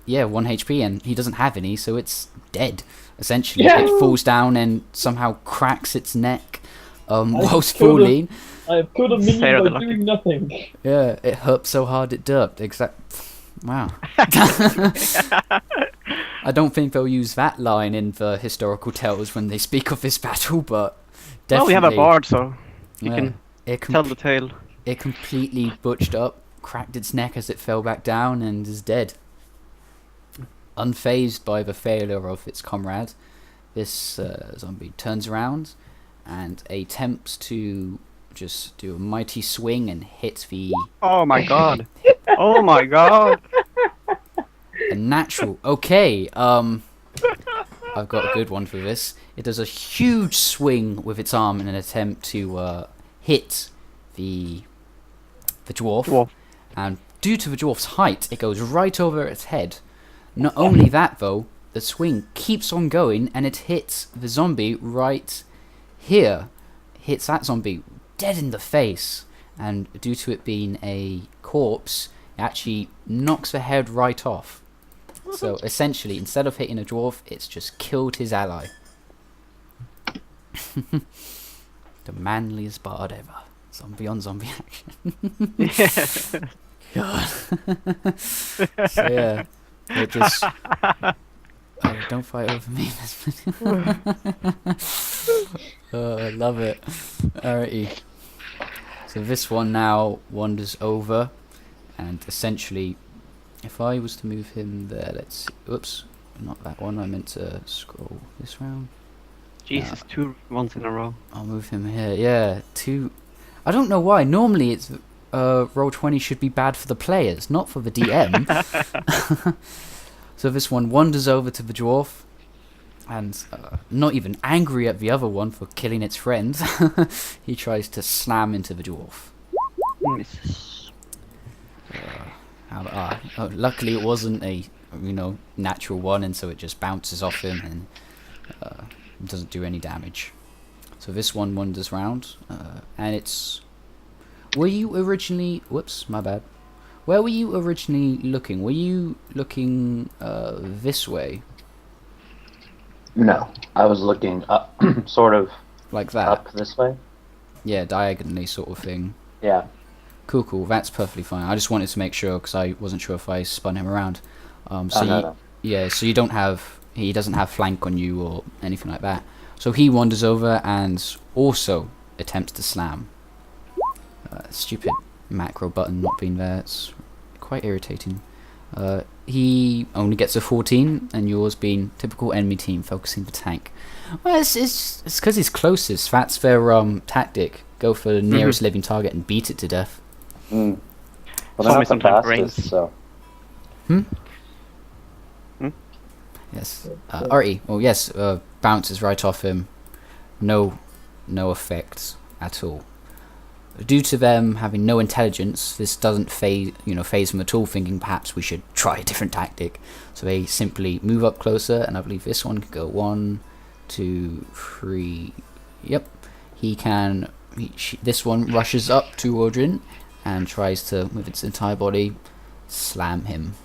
HP, and he doesn't have any, so it's dead. Essentially, Yeah. it falls down and somehow cracks its neck whilst killed a- falling. I have killed a Sarah minion the by Lucky. doing nothing. Yeah, it hurt so hard it derped. Wow. I don't think they'll use that line in the historical tales when they speak of this battle, but definitely. Well, we have a bard, so you Yeah, can it, tell the tale. it completely butched up, cracked its neck as it fell back down, and is dead. Unfazed by the failure of its comrade, this zombie turns around and attempts to just do a mighty swing and hit the Oh my god. Oh my god. a natural. Okay, I've got a good one for this. It does a huge swing with its arm in an attempt to hit the dwarf. And due to the dwarf's height, it goes right over its head. Not only that, though, the swing keeps on going, and it hits the zombie right here. Hits that zombie dead in the face, and due to it being a corpse, it actually knocks the head right off. So essentially, instead of hitting a dwarf, it's just killed his ally. The manliest bard ever. Zombie on zombie action. God. So yeah, it just Don't fight over me. Oh, I love it. Alrighty. So this one now wanders over, and essentially, if I was to move him there, let's see. Oops, not that one. I meant to scroll this round. Jesus, 2 ones in a row. I'll move him here. Yeah, 2. I don't know why. Normally, it's Roll20 should be bad for the players, not for the DM. So this one wanders over to the dwarf, and not even angry at the other one for killing its friend, he tries to slam into the dwarf. Misses. Luckily, it wasn't a natural one, and so it just bounces off him and doesn't do any damage. So this one wanders round, and it's. Were you originally? Whoops, my bad. Where were you originally looking? Were you looking this way? No, I was looking up, sort of Like that? up this way. Yeah, diagonally sort of thing. Yeah. Cool. That's perfectly fine. I just wanted to make sure because I wasn't sure if I spun him around. No. Yeah, so you don't have. He doesn't have flank on you or anything like that. So he wanders over and also attempts to slam. Stupid macro button not being there. It's quite irritating. He only gets a 14, and yours being typical enemy team focusing the tank. Well, it's because he's closest. That's their tactic. Go for the nearest living target and beat it to death. Well, they're not the sometimes fastest, so. Yes. Artie. Oh yes. Bounces right off him. No effect at all. Due to them having no intelligence, this doesn't phase them at all, thinking perhaps we should try a different tactic. So they simply move up closer, and I believe this one can go 1, 2, 3. Yep, he can. This one rushes up to Audrin and tries to, with its entire body, slam him.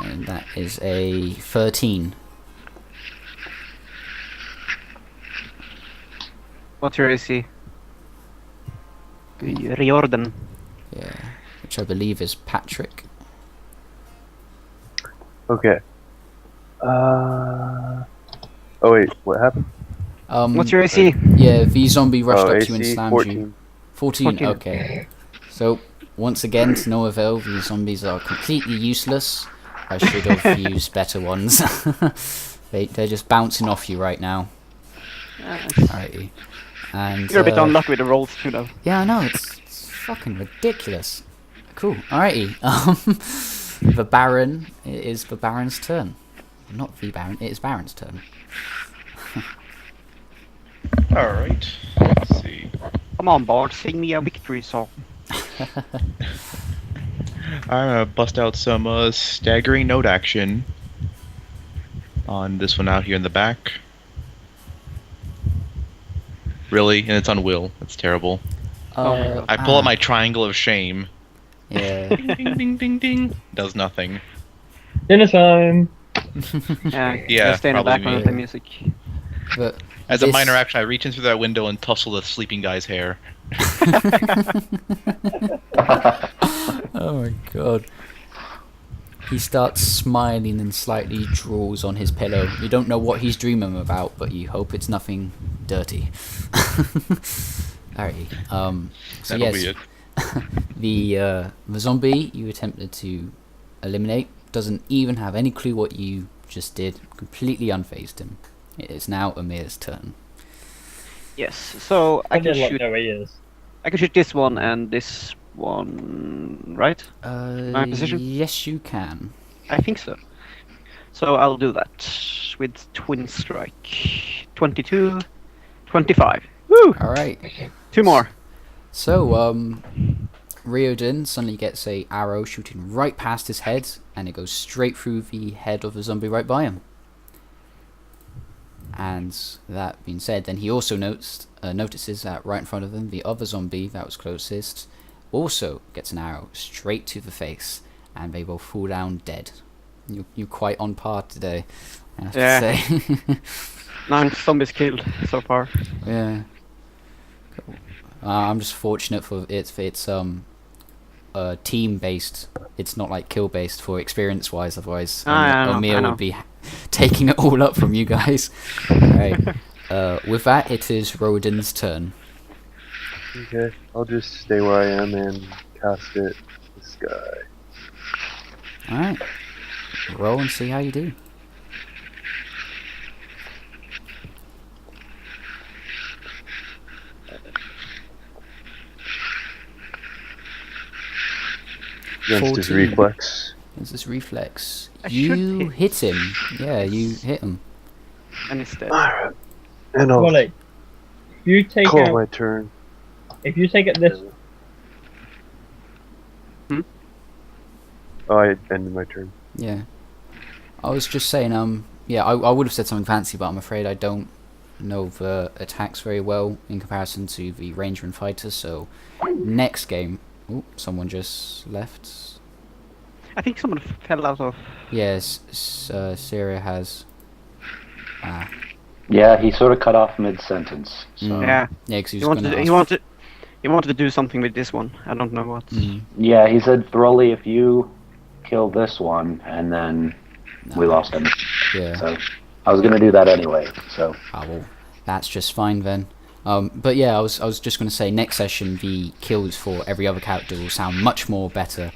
And that is a 13. What's your AC? Riordan. Yeah, which I believe is Patrick. Okay. Oh wait, what happened? What's your AC? Yeah, the zombie rushed up to you and AC slammed 14. you. 14? Okay. So, once again, to no avail, the zombies are completely useless. I should have used better ones. They're just bouncing off you right now. Alrighty. And, You're a bit unlucky with the rolls too, though. yeah, I know, it's fucking ridiculous. Cool. Alrighty. The Baron, it is the Baron's turn. Not the Baron, it is Baron's turn. Alright, let's see. Come on, Bard, sing me a victory song. I'm gonna bust out some staggering note action on this one out here in the back. Really? And it's on Will. That's terrible. I pull out my triangle of shame. Yeah. Ding, ding, ding, ding, ding. Does nothing. Dinner time. Yeah, stay in the probably background me. with the music. But As a this- minor action, I reach in through that window and tussle the sleeping guy's hair. Oh my god. He starts smiling and slightly drools on his pillow. You don't know what he's dreaming about, but you hope it's nothing dirty. Alright. So That'll yes, be it. the zombie you attempted to eliminate doesn't even have any clue what you just did. Completely unfazed him. It is now Amir's turn. Yes, so I can shoot. know where he is. I can shoot this one and this one, right? My position? Yes, you can. I think so. So I'll do that with twin strike. 22, 25. Woo! Alright. 2 more. So, Riordan suddenly gets a arrow shooting right past his head, and it goes straight through the head of the zombie right by him. And that being said, then he also notices that right in front of him, the other zombie that was closest also gets an arrow straight to the face, and they will fall down dead. You're quite on par today, I have to say. 9 zombies killed so far. Yeah. Cool. I'm just fortunate for it's team based. It's not like kill based for experience wise. Otherwise, I know. Omir would be taking it all up from you guys. Alright. With that, it is Rodin's turn. Okay, I'll just stay where I am and cast it. This guy. Alright. Roll and see how you do. Against his 14. reflex. Is this reflex? I You should hit him. Yeah, you hit him. And it's dead. Alright. And I'll Wally, if you take call out, my turn. if you take it this, Oh, I ended my turn. Yeah. I was just saying, yeah, I would have said something fancy, but I'm afraid I don't know the attacks very well in comparison to the ranger and fighter, so next game... Oh, someone just left. I think someone fell out of. Yes, Syria has... Ah. Yeah, he sort of cut off mid-sentence. So. Yeah. Yeah, because he He was going wanted, to he wanted to do something with this one. I don't know what. Yeah, he said, Broly, if you kill this one, and then we lost him. Yeah. So I was going to do that anyway, so. Ah, well, that's just fine then. But yeah, I was just going to say, next session, the kills for every other character will sound much more better,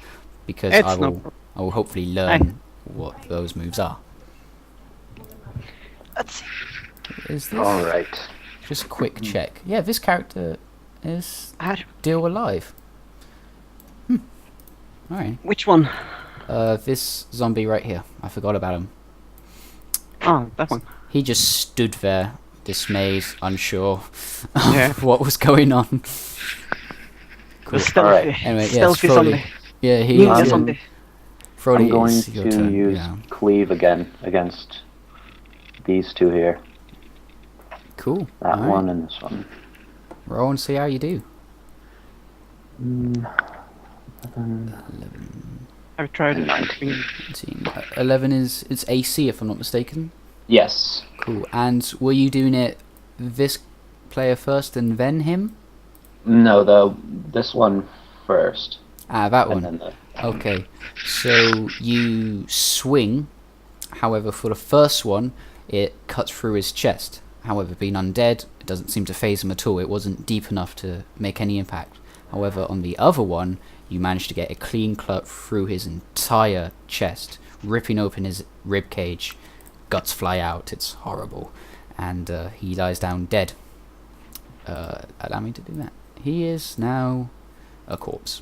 because It's I no will hopefully learn what those moves are. Let's see. Is this... Alright. Just a quick check. Yeah, this character is I- still alive. Alright. Which one? This zombie right here. I forgot about him. Oh, that one. He just stood there, dismayed, unsure Yeah. of what was going on. The stealthy, Alright. Anyway, yes, stealthy Frody. zombie. Yeah, he Ninja is. zombie. Frody I'm going is your to turn. use Yeah. Cleave again against these two here. Cool. That Alright. one and this one. Roll and see how you do. I've tried it. 19. 11 is it's AC if I'm not mistaken. Yes. Cool. And were you doing it this player first and then him? No, this one first. Ah, that And one. then the Okay, so you swing. However, for the first one, it cuts through his chest. However, being undead, it doesn't seem to phase him at all. It wasn't deep enough to make any impact. However, on the other one, you managed to get a clean cut through his entire chest, ripping open his rib cage. Guts fly out. It's horrible, and he lies down dead. Allow me to do that. He is now a corpse.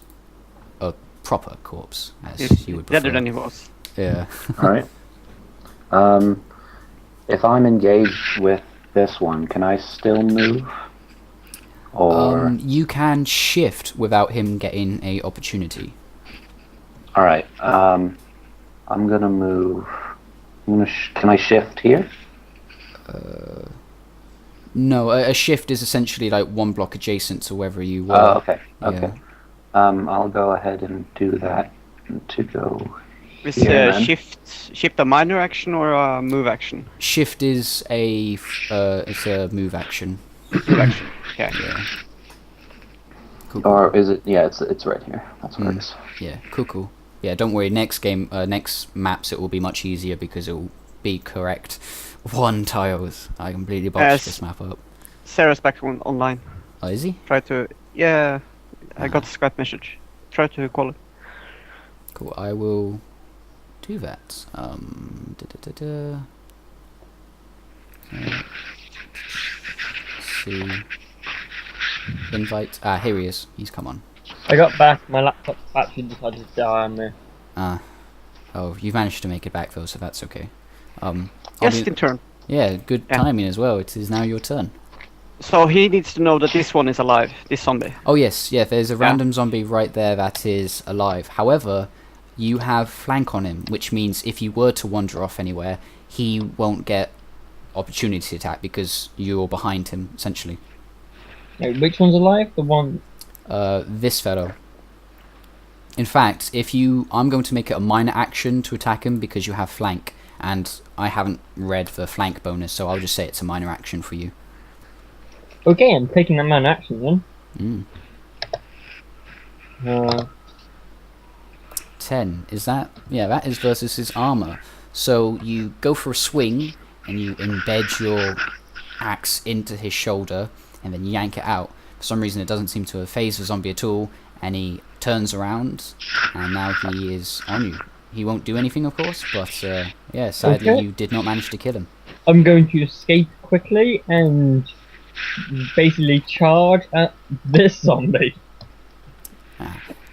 A proper corpse, as you would prefer. Deader than he was. Yeah. Alright. If I'm engaged with this one, can I still move? Or You can shift without him getting a opportunity. alright, I'm gonna move. Can I shift here? No, a shift is essentially like one block adjacent to wherever you were. Oh, okay. Yeah. Okay. I'll go ahead and do that to go. Is Yeah, man. shift a minor action or a move action? Shift is it's a move action. Move action. Okay. Yeah. Cool. Or is it? Yeah, it's right here. That's where it is. Yeah. Cool. Yeah. Don't worry. Next game, next maps, it will be much easier because it will be correct one tiles. I completely botched Yes. this map up. Sarah's back online. Oh, is he? Try to. Yeah. I got a Skype message. Try to call it. Cool. I will do that. See. Invite. Ah, here he is. He's come on. I got back. My laptop battery decided to die on me. Oh, you've managed to make it back though, so that's okay. I'll Yes, do- in turn. Yeah, good Yeah. timing as well. It is now your turn. So he needs to know that this one is alive. This zombie. Oh yes, yeah. There's a random zombie right there that is alive. However, you have flank on him, which means if you were to wander off anywhere, he won't get opportunity attack because you're behind him essentially. Wait, which one's alive? The one. This fellow. In fact, I'm going to make it a minor action to attack him because you have flank, and I haven't read the flank bonus, so I'll just say it's a minor action for you. Okay, I'm taking that man action then. 10 10. Is that... Yeah, that is versus his armor. So you go for a swing, and you embed your axe into his shoulder, and then yank it out. For some reason, it doesn't seem to have phased the zombie at all, and he turns around, and now he is on you. He won't do anything, of course, but yeah, sadly Okay. you did not manage to kill him. I'm going to escape quickly and basically charge at this zombie.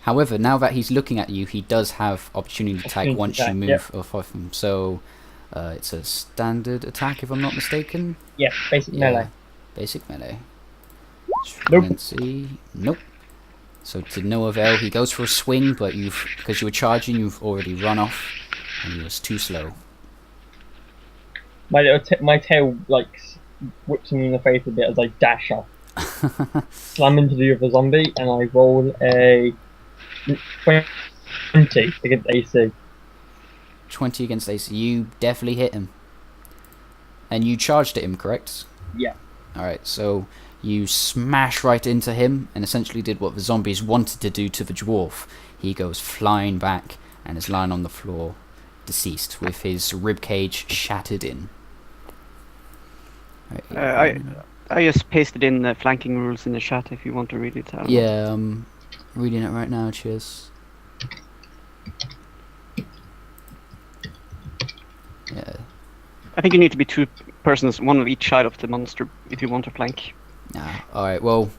However, now that he's looking at you, he does have opportunity attack Opportunity once you attack, move yep. off of him. So it's a standard attack, if I'm not mistaken. Yeah, basic Yeah. melee. Basic melee. Nope. Let's see. Nope. So to no avail, he goes for a swing, but because you were charging, you've already run off, and he was too slow. My tail like whips him in the face a bit as I dash off, slam into the other zombie, and I roll a 20 against AC. 20 against AC. You definitely hit him. And you charged at him, correct? Yeah. Alright, so you smash right into him and essentially did what the zombies wanted to do to the dwarf. He goes flying back and is lying on the floor, deceased, with his ribcage shattered in. Right, I just pasted in the flanking rules in the chat if you want to read it out. yeah, I'm reading it right now, cheers. Yeah. I think you need to be 2 persons, one on each side of the monster if you want to flank. Alright, well,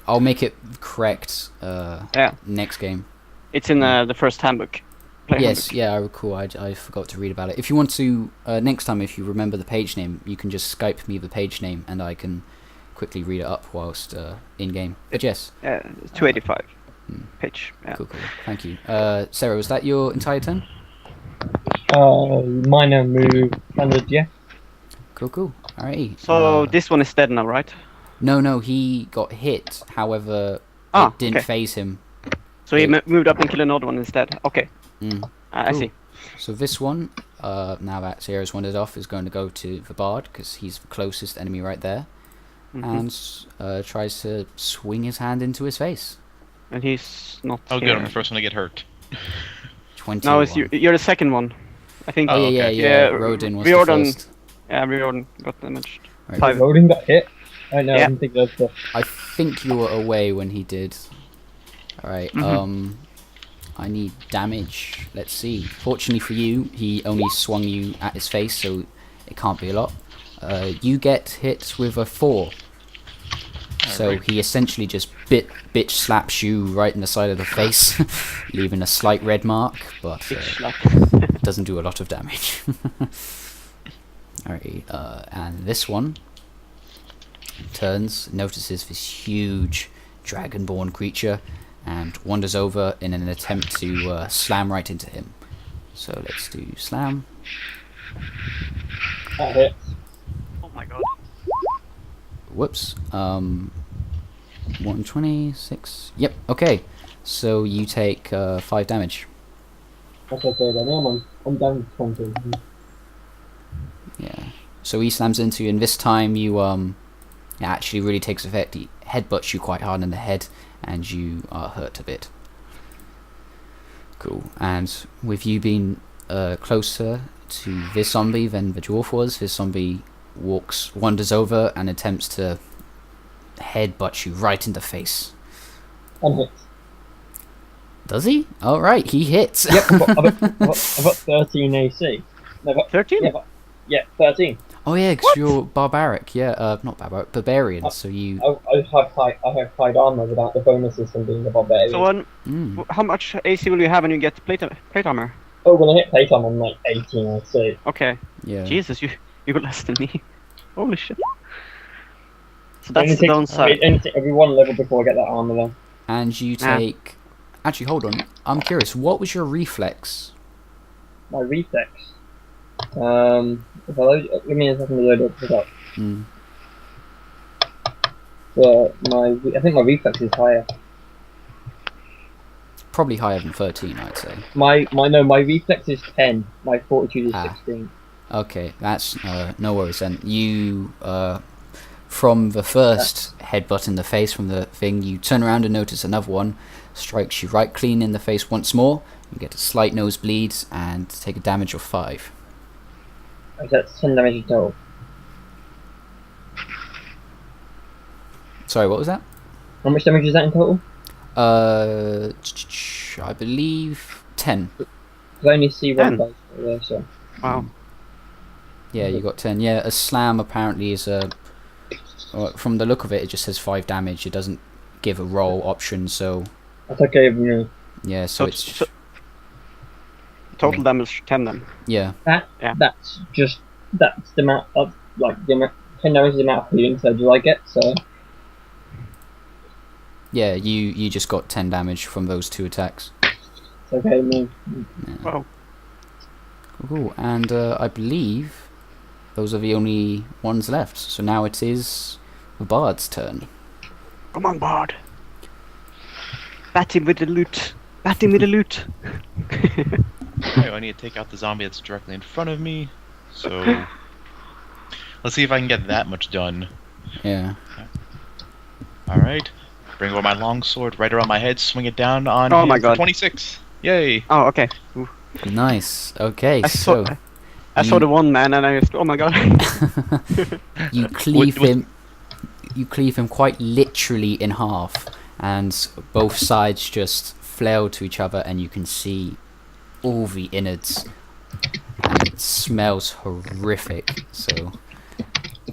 I'll make it correct Yeah. next game. It's in the first handbook. Player Yes, handbook. yeah, I recall. I forgot to read about it. If you want to, next time, if you remember the page name, you can just Skype me the page name, and I can quickly read it up whilst in game. But yes, Yeah, it's 285 pitch. Yeah. cool. Thank you. Sarah, was that your entire turn? Minor move, standard, yeah. Cool. Alrighty. So this one is dead now, right? No, he got hit. However, Ah, it didn't okay. phase him. So he moved up and killed another one instead. Okay, I Cool. see. So this one, now that Sarah's wandered off, is going to go to the bard because he's the closest enemy right there, and tries to swing his hand into his face. And he's not Oh, here. good. I'm the first one to get hurt. 20. No, it's you're the second one. I think. Oh, Oh, yeah. Yeah, Rodin was Riordan- the first. Yeah, Riordan got damaged. Right. 5. Loading got hit. I know, Yeah. I didn't think that's the... I think you were away when he did. Alright, I need damage. Let's see. Fortunately for you, he only swung you at his face, so it can't be a lot. You get hit with a 4. So Alright. he essentially just bitch slaps you right in the side of the face, leaving a slight red mark, but doesn't do a lot of damage. Alright, and this one turns, notices this huge dragonborn creature, and wanders over in an attempt to slam right into him. So let's do slam. That hit. Oh my god. Whoops. 126. Yep. Okay. So you take 5 damage. That's okay then, I'm down to 20. Yeah. So he slams into you, and this time you it actually really takes effect. He headbutts you quite hard in the head, and you are hurt a bit. Cool. And with you being closer to this zombie than the dwarf was, this zombie wanders over and attempts to headbutt you right in the face. I'm hit. Does he? All right, he hits. Yep, I've got 13 AC. No, I've got, 13? yeah, 13. Oh yeah, because you're barbaric. Yeah, not barbaric, barbarian. So you. I have high armor without the bonus system being a barbarian. So how much AC will you have when you get plate armor? Oh, when I hit playtime, I'm like 18 AC. Okay. Yeah. Jesus, you got less than me. Holy shit. So Only that's the takes- downside. only takes every one level before I get that armor then. And you take. Actually, hold on. I'm curious. What was your reflex? My reflex. If I load, give me a second to load it up. But I think my reflex is higher. Probably higher than 13, I'd say. My reflex is 10. My fortitude is 16. Okay, that's no worries then. You, from the first headbutt in the face from the thing, you turn around and notice another one strikes you right clean in the face once more, You get a slight nosebleed and take a damage of 5. That's 10 damage in total. Sorry, what was that? How much damage is that in total? I believe 10. Because I only see 10? one dice there, so. Wow. Yeah, you got 10. Yeah, a slam apparently is a... From the look of it, it just says 5 damage. It doesn't give a roll option, so... That's okay with me. Yeah, so it's... Total damage 10 then. Yeah. That's the amount of, like, the amount, 10 damage is the amount of healing surges I get, so. Yeah, you just got 10 damage from those 2 attacks. It's okay with me. Yeah. Wow. Cool, and I believe those are the only ones left. So now it is the Bard's turn. Come on, Bard. Bat him with the loot. Bat him with the loot. Alright, I need to take out the zombie that's directly in front of me. So let's see if I can get that much done. Yeah. Alright. Bring over my longsword right around my head, swing it down on Oh him my for God. 26. Yay. Oh, okay. Ooh. Nice. Okay, I so saw the one man and I just, oh my God. you cleave him. You cleave him quite literally in half, and both sides just flail to each other, and you can see all the innards. And it smells horrific. So.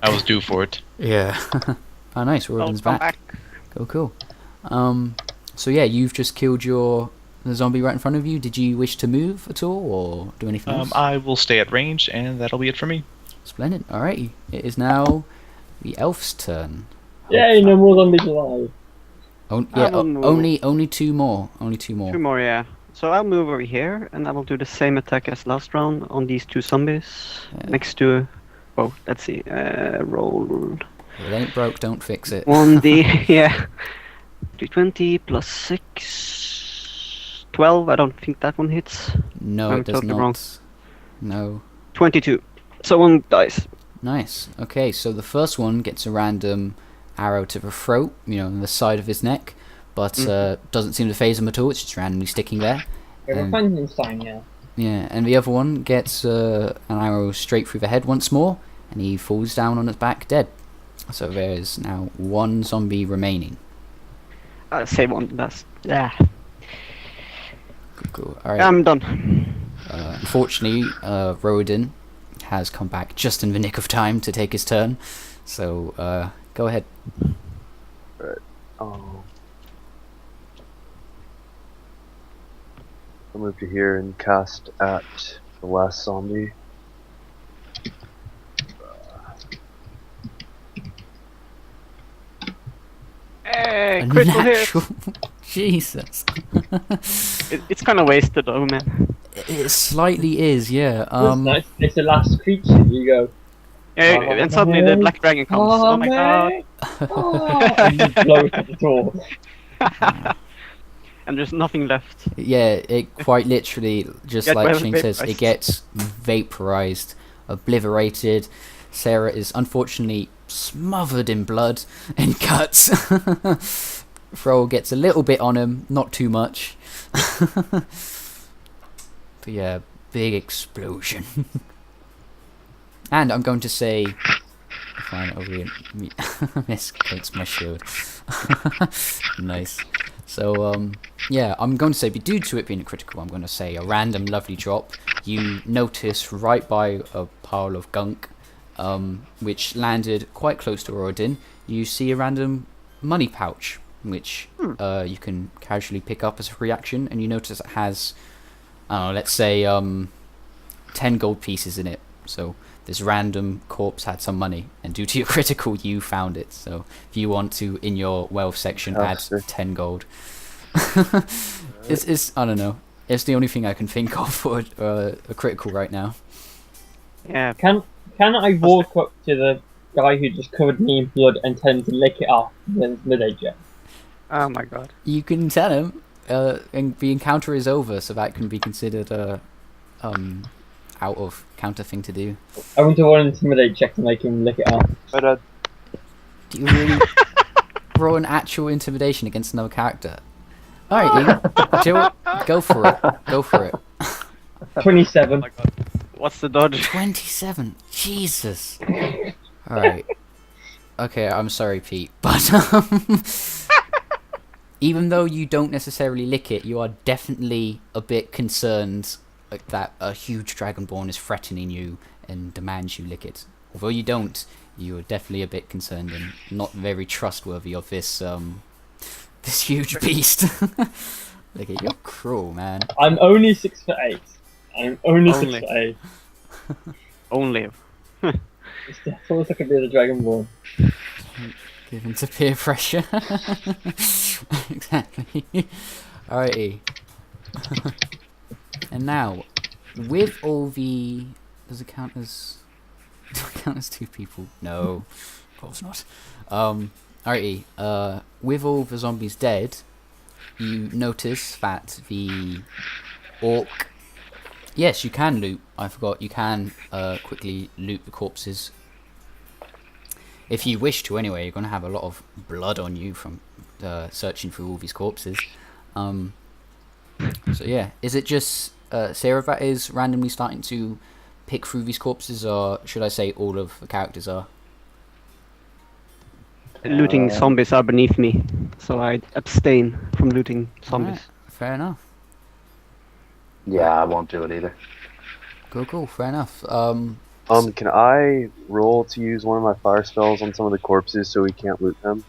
I was due for it. Yeah. Oh, nice. Robin's come back. Cool. So yeah, you've just killed the zombie right in front of you. Did you wish to move at all or do anything else? I will stay at range, and that'll be it for me. Splendid. Alrighty. It is now the elf's turn. Yay, no more zombies alive. Only 2 more. Only 2 more. 2 more, yeah. So I'll move over here and I will do the same attack as last round on these 2 zombies. Yeah. Next to... Oh, let's see. Roll... If it ain't broke, don't fix it. 1d, yeah. 320 plus 6... 12, I don't think that one hits. No, I'm it does totally not. wrong. No. 22. So 1 dice. Nice. Okay, so the first one gets a random arrow to the throat, on the side of his neck, but doesn't seem to phase him at all. It's just randomly sticking there. Okay, we're Frankenstein now. Yeah, and the other one gets an arrow straight through the head once more, and he falls down on his back dead. So there is now 1 zombie remaining. Say 1 last. Yeah. Cool. All right. I'm done. Unfortunately, Rodin has come back just in the nick of time to take his turn. So go ahead. Right. I'll move to here and cast at the last zombie. Hey, A critical hit. natural. Jesus. It's kind of wasted though, man. It slightly is, yeah. Nice. It's the last creature. You go. Yeah, and suddenly the black dragon comes. Oh my God. And you blow it at the door. And there's nothing left. Yeah, it quite literally, just Get like Shane says, vaporized. it gets vaporized, obliterated. Sarah is unfortunately smothered in blood and cuts. Thrall gets a little bit on him, not too much. But yeah, big explosion. And I'm going to say... Fine, over here. Misclicks my shield. Nice. So, yeah, I'm going to say, due to it being a critical, I'm going to say a random lovely drop. You notice right by a pile of gunk, which landed quite close to Rodin, you see a random money pouch, which you can casually pick up as a reaction, and you notice it has, let's say, 10 gold pieces in it. So this random corpse had some money, and due to your critical, you found it. So if you want to, in your wealth section, add 10 gold. It's I don't know. It's the only thing I can think of for a critical right now. Yeah. Can I walk up to the guy who just covered me in blood and tell him to lick it off with a jet? Oh my God. You can tell him, and the encounter is over, so that can be considered a out of counter thing to do. I want to roll an intimidate check to make him lick it off. But Do you really roll an actual intimidation against another character? Alright, Ian. Jill, go for it. Go for it. 27. Oh my god. What's the dodge? 27. Jesus. Alright. Okay, I'm sorry, Pete, but even though you don't necessarily lick it, you are definitely a bit concerned that a huge dragonborn is threatening you and demands you lick it. Although you don't, you're definitely a bit concerned and not very trustworthy of this this huge beast. Look at you're cruel, man. I'm only 6'8". I'm only Only. 6'8". Only. It's definitely like a bit of the Dragonborn. Given to peer pressure. Exactly. Alrighty. And now, with all the... Does it count as... Do it count as 2 people? No. Of course not. Alrighty. With all the zombies dead, you notice that the orc... Yes, you can loot. I forgot. You can quickly loot the corpses. If you wish to, anyway. You're going to have a lot of blood on you from searching through all these corpses. So yeah, is it just Sarah that is randomly starting to pick through these corpses, or should I say all of the characters are? Looting zombies are beneath me, so I abstain from looting zombies. Alright, fair enough. Yeah, I won't do it either. Cool, fair enough. Can I roll to use one of my fire spells on some of the corpses so we can't loot them?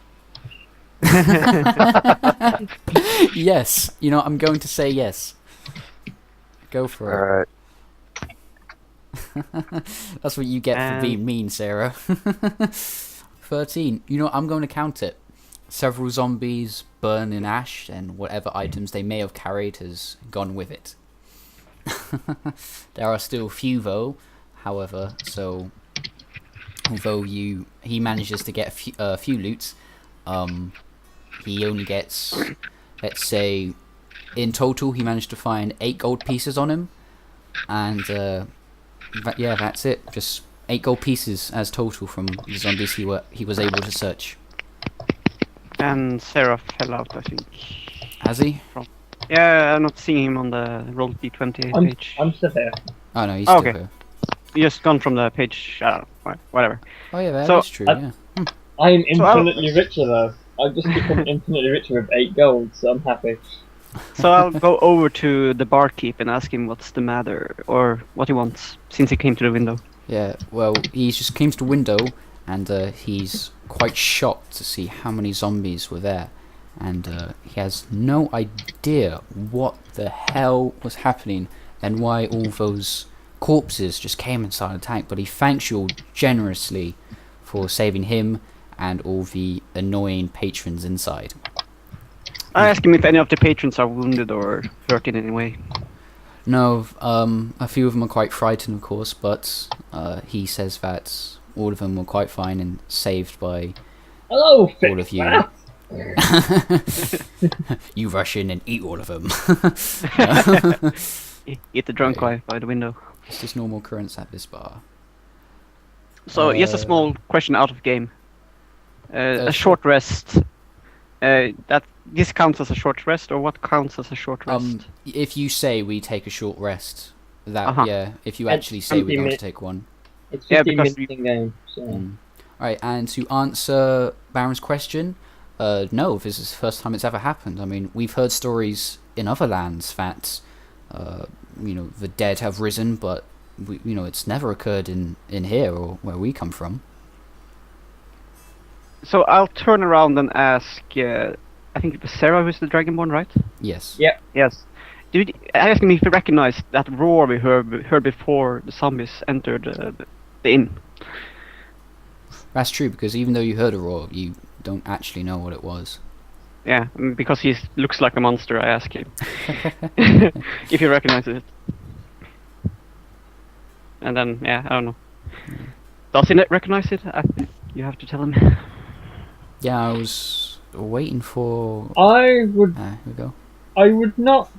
Yes, you know, I'm going to say yes. Go for it. Alright. That's what you get for being mean, Sarah. 13. You know, I'm going to count it. Several zombies burn in ash, and whatever items they may have carried has gone with it. There are still few, though, however, so although he manages to get a few loots, he only gets, let's say, in total he managed to find 8 gold pieces on him, and yeah, that's it. Just 8 gold pieces as total from the zombies he was able to search. And Sarah fell out, I think. Has he? Yeah, I'm not seeing him on the roll d20 page. I'm still here. Oh no, he's still okay. here. He just gone from the page. I don't know, whatever. Oh yeah, that So, is true. Yeah. I'm infinitely richer though. I've just become infinitely richer with 8 gold, so I'm happy. So I'll go over to the barkeep and ask him what's the matter, or what he wants, since he came to the window. Yeah, well, he just came to the window, and he's quite shocked to see how many zombies were there. And he has no idea what the hell was happening and why all those corpses just came inside the tank. But he thanks you all generously for saving him and all the annoying patrons inside. I ask him if any of the patrons are wounded or hurt in any way. No, a few of them are quite frightened, of course, but he says that all of them were quite fine and saved by Hello, all of you. Fat. You rush in and eat all of them. Eat the drunk guy by the window. It's just normal occurrence at this bar. So, just a small question out of game. A short rest. This counts as a short rest, or what counts as a short rest? If you say we take a short rest, that yeah. If you actually say we're going to take one. It's 15 Yeah, because minutes in game. So. Alright, and to answer Baron's question, no, this is the first time it's ever happened. I mean, we've heard stories in other lands that, you know, the dead have risen, but it's never occurred in here or where we come from. So I'll turn around and ask. I think it was Sarah who's the Dragonborn, right? Yes. Yep. Yes. I asked him if he recognized that roar we heard before the zombies entered the inn. That's true, because even though you heard a roar, you don't actually know what it was. Yeah, because he looks like a monster, I ask him if he recognizes it. And then, yeah, I don't know. Does he recognize it? You have to tell him. Yeah, I was waiting for... I would. Here we go. I would not.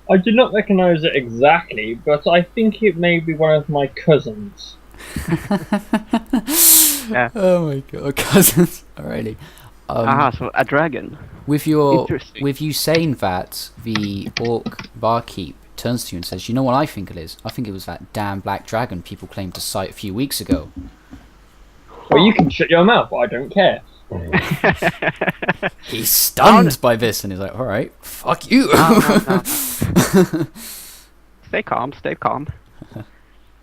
I do not recognise it exactly, but I think it may be one of my cousins. Yeah. Oh my god, cousins. Alrighty. So a dragon. With Interesting. you saying that, the orc barkeep turns to you and says, "You know what I think it is? I think it was that damn black dragon people claimed to sight a few weeks ago." Well, you can shut your mouth, I don't care. He's stunned by this, and he's like, "All right, fuck you." No. Stay calm.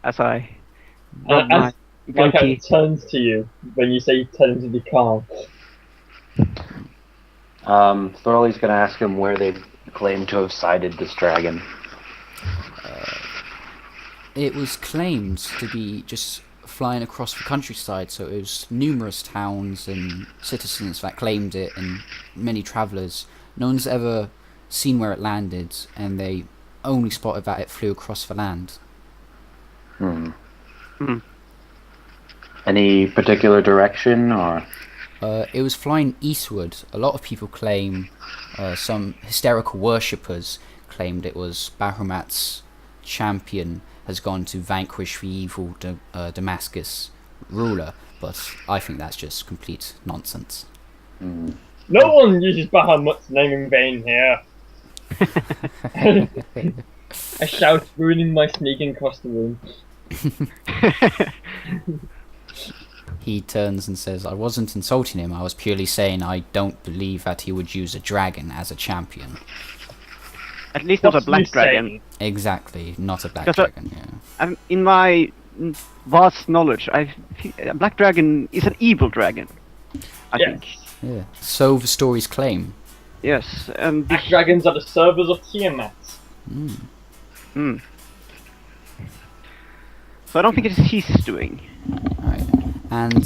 As I. As my character turns to you when you say tell him to be calm. Thorley's gonna ask him where they claim to have sighted this dragon. It was claimed to be just flying across the countryside, so it was numerous towns and citizens that claimed it, and many travellers. No one's ever seen where it landed, and they only spotted that it flew across the land. Any particular direction, or? It was flying eastward. A lot of people claim, some hysterical worshippers claimed it was Bahamut's champion has gone to vanquish the evil Damascus ruler, but I think that's just complete nonsense. No one uses Bahamut's name in vain here. I shout, ruining my sneaking across the room. He turns and says, "I wasn't insulting him, I was purely saying I don't believe that he would use a dragon as a champion." At least not a What's black you dragon. saying? Exactly, not a black Because dragon, yeah. In my vast knowledge, a black dragon is an evil dragon. I Yes. think. Yeah. So the stories claim. Yes, and Black dragons are the servers of Tiamat. So I don't think it's his doing. Right. And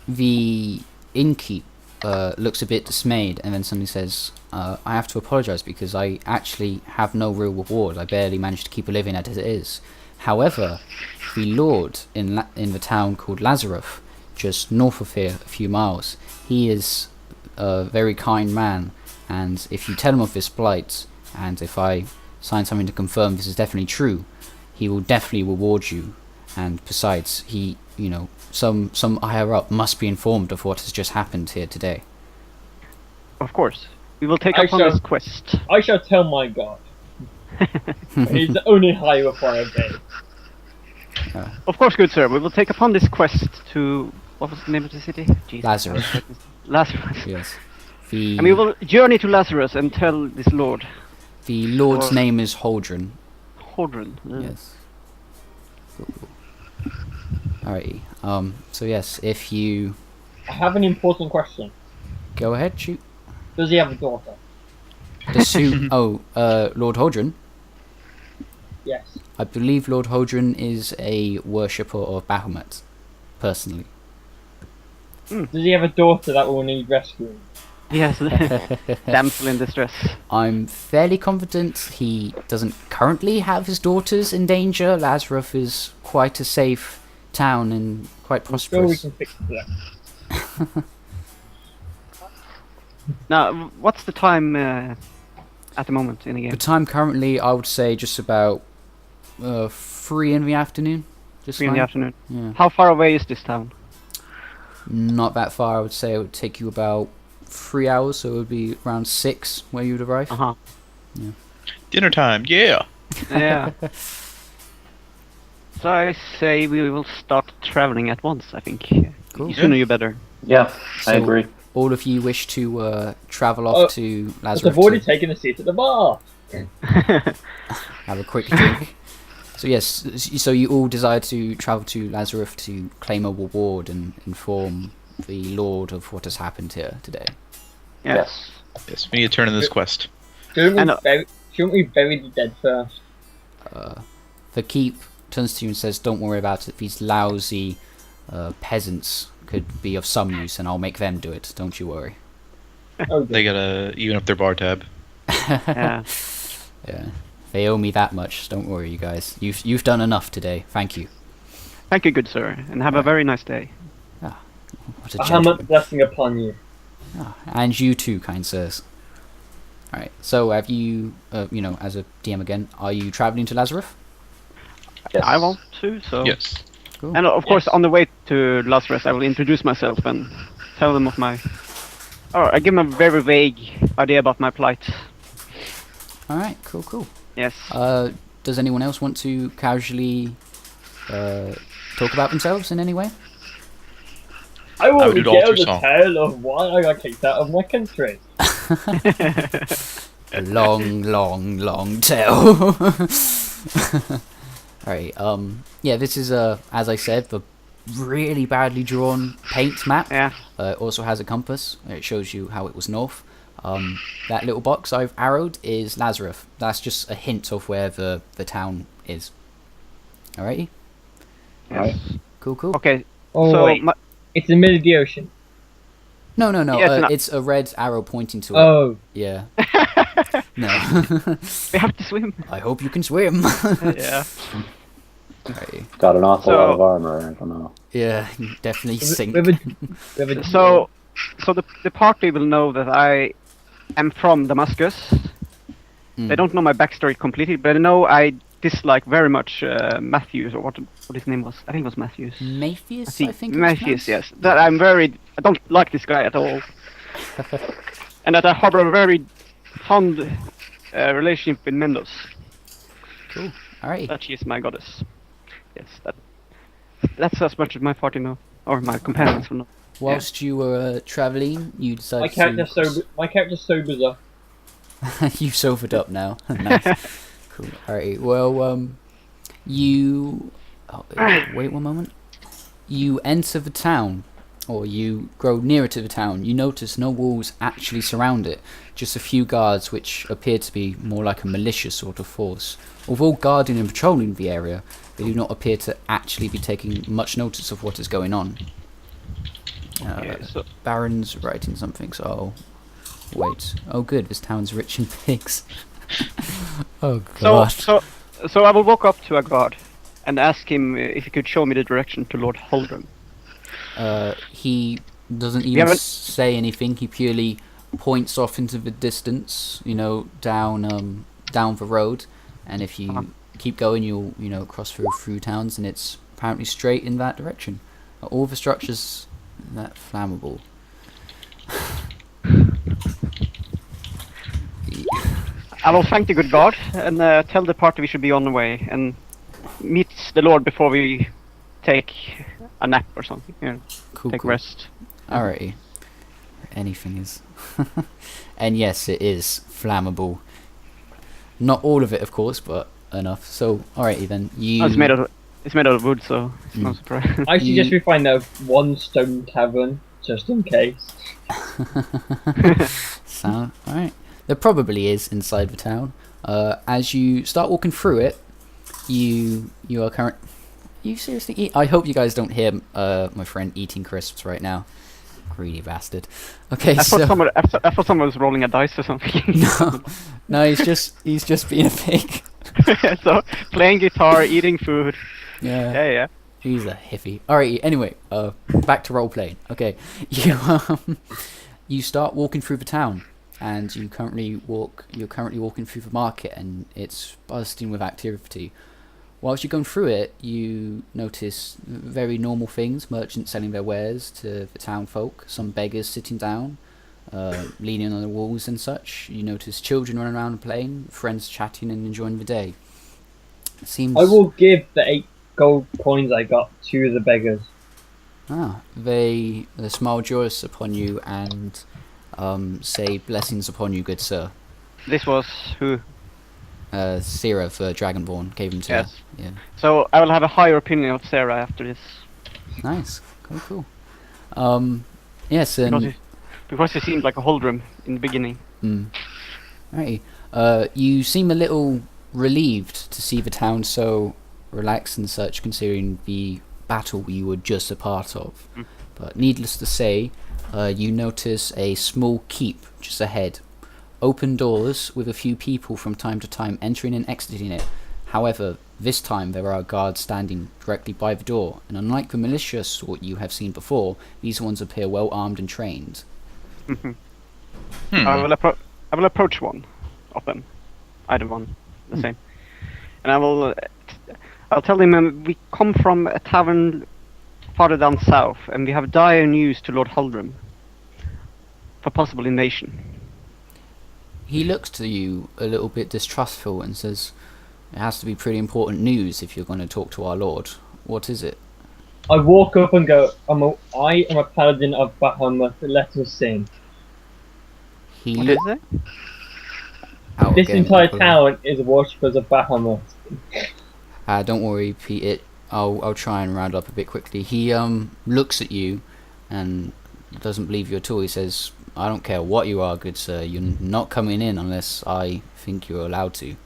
the innkeep looks a bit dismayed, and then suddenly says, "I have to apologise because I actually have no real reward. I barely managed to keep a living as it is. However, the lord in the town called Lazarus, just north of here, a few miles, he is a very kind man, and if you tell him of this plight, and if I sign something to confirm this is definitely true, he will definitely reward you. And besides, he, some higher up must be informed of what has just happened here today." Of course, we will take I up on shall- this quest. I shall tell my god. He's the only higher up I obey. Of course, good sir, we will take upon this quest to... What was the name of the city? Jesus. Lazarus. Lazarus. Yes. And we will journey to Lazarus and tell this lord. The lord's Or- name is Holdren. Hodrin. Yes. Cool. Alrighty. So yes, if you I have an important question. go ahead, shoot. Does he have a daughter? The suit. Lord Holdren. Yes. I believe Lord Holdren is a worshipper of Bahamut, personally. Does he have a daughter that will need rescuing? Yes, damsel in distress. I'm fairly confident he doesn't currently have his daughters in danger. Lazarus is quite a safe town and quite I'm sure we prosperous. can fix that. Now, what's the time at the moment in the game? The time currently, I would say just about 3 in the afternoon. Just 3 in the fine. afternoon. Yeah. How far away is this town? Not that far. I would say it would take you about 3 hours, so it would be around 6 where you would arrive. Uh-huh. Dinner time, yeah. Yeah. So I say we will start traveling at once, I think. Cool. The sooner you better. Yeah, I So- agree. All of you wish to travel Oh, off to But Lazarus I've already to taken a seat at the bar. have a quick drink. So yes, so you all desire to travel to Lazarus to claim a reward and inform the Lord of what has happened here today. Yes. Yes, we need to turn in this quest. Shouldn't we bury the dead first? The keep turns to you and says, "Don't worry about it. These lousy peasants could be of some use, and I'll make them do it. Don't you worry." Oh, They gotta even up their bar tab. Yeah. Yeah, they owe me that much. Don't worry, you guys. You've done enough today. Thank you. Thank you, good sir, and have a very nice day. What a Bahamut gentleman. blessing upon you. And you too, kind sirs. Alright, so have you, as a DM again, are you travelling to Lazarus? Yes. I want to, so... Yes. Cool. And of course, Yes. on the way to Lazarus, I will introduce myself and tell them of my. Oh, I give them a very vague idea about my plight. Alright, cool. Yes. Does anyone else want to casually talk about themselves in any way? I will would do the regale altar the song. tale of why I got kicked out of my country. A long tale. Alright, yeah, this is as I said, the really badly drawn paint map. Yeah. It also has a compass. It shows you how it was north. That little box I've arrowed is Lazarus. That's just a hint of where the town is. Alrighty? Yes. Cool. Okay. Oh so wait, it's in the middle of the ocean. No. Yeah, it's a red arrow pointing to it. Oh, Yeah. No. we have to swim. I hope you can swim. Yeah. Alrighty. Got an awful So- lot of armor. I don't know. Yeah, you definitely sink. we have a So the party will know that I am from Damascus. Mm. They don't know my backstory completely, but they know I dislike very much Matthews, or what his name was. I think it was Matthews. Matthews, I think. it was Matthews, pronounced? yes. That I don't like this guy at all. And that I harbor a very fond relationship with Mendos. Cool. Alrighty. That she is my goddess. Yes, that's as much as my party know, or my companions will know. Whilst you were travelling, you my decided character's so bizarre. You've sobered up now. Nice. Cool. Alrighty. Well, you... Oh, wait one moment. You enter the town, or you grow nearer to the town. You notice no walls actually surround it. Just a few guards, which appear to be more like a militia sort of force. Although guarding and patrolling the area, they do not appear to actually be taking much notice of what is going on. Okay, so Baron's writing something, so... Wait. Oh good, this town's rich in pigs. Oh god. so I will walk up to a guard and ask him if he could show me the direction to Lord Holdrum. He doesn't We even haven't- say anything, he purely points off into the distance, down the road, and if you Uh-huh. keep going you'll, cross through towns, and it's apparently straight in that direction. All the structures that flammable. I will thank the good guard and tell the party we should be on the way and meet the Lord before we take a nap or something. Cool, Take cool. rest. Alrighty. Anything is. And yes, it is flammable. Not all of it, of course, but enough. So, alrighty then. You. Oh, it's made out of wood, so it's no surprise. I suggest we find out one stone tavern just in case. Sound alright. There probably is inside the town. As you start walking through it, you are current. You seriously eat? I hope you guys don't hear my friend eating crisps right now. Greedy bastard. Okay, I so thought someone was rolling a dice or something. no, he's just being a pig. So playing guitar, eating food. Yeah. He's a hippie. Alright, anyway, back to role playing. Okay, you start walking through the town, and you're currently walking through the market, and it's bursting with activity. Whilst you're going through it, you notice very normal things: merchants selling their wares to the town folk, some beggars sitting down, leaning on the walls and such. You notice children running around and playing, friends chatting and enjoying the day. It seems. I will give the 8 gold coins I got to the beggars. They smile joyous upon you and say blessings upon you, good sir. This was who? Sarah, the Dragonborn, gave him to her. Yes. Yeah. So I will have a higher opinion of Sarah after this. Nice. Cool. Yes, and Because he seemed like a Holdrum in the beginning. Alrighty. You seem a little relieved to see the town so relaxed and such, considering the battle you were just a part of. But needless to say, you notice a small keep just ahead. Open doors with a few people from time to time entering and exiting it. However, this time there are guards standing directly by the door, and unlike the militia sort you have seen before, these ones appear well armed and trained. I will approach one of them, either one, the same, and I'll tell him we come from a tavern farther down south, and we have dire news to Lord Holdrum. for possible invasion. He looks to you a little bit distrustful and says, "It has to be pretty important news if you're going to talk to our lord. What is it?" I walk up and go, I am a paladin of Bahamut, let us sing. He What is it? out This again, entire Apollo. town is worshippers of Bahamut. Don't worry, Pete. I'll try and round up a bit quickly. He looks at you and doesn't believe you at all. He says, "I don't care what you are, good sir. You're not coming in unless I think you're allowed to."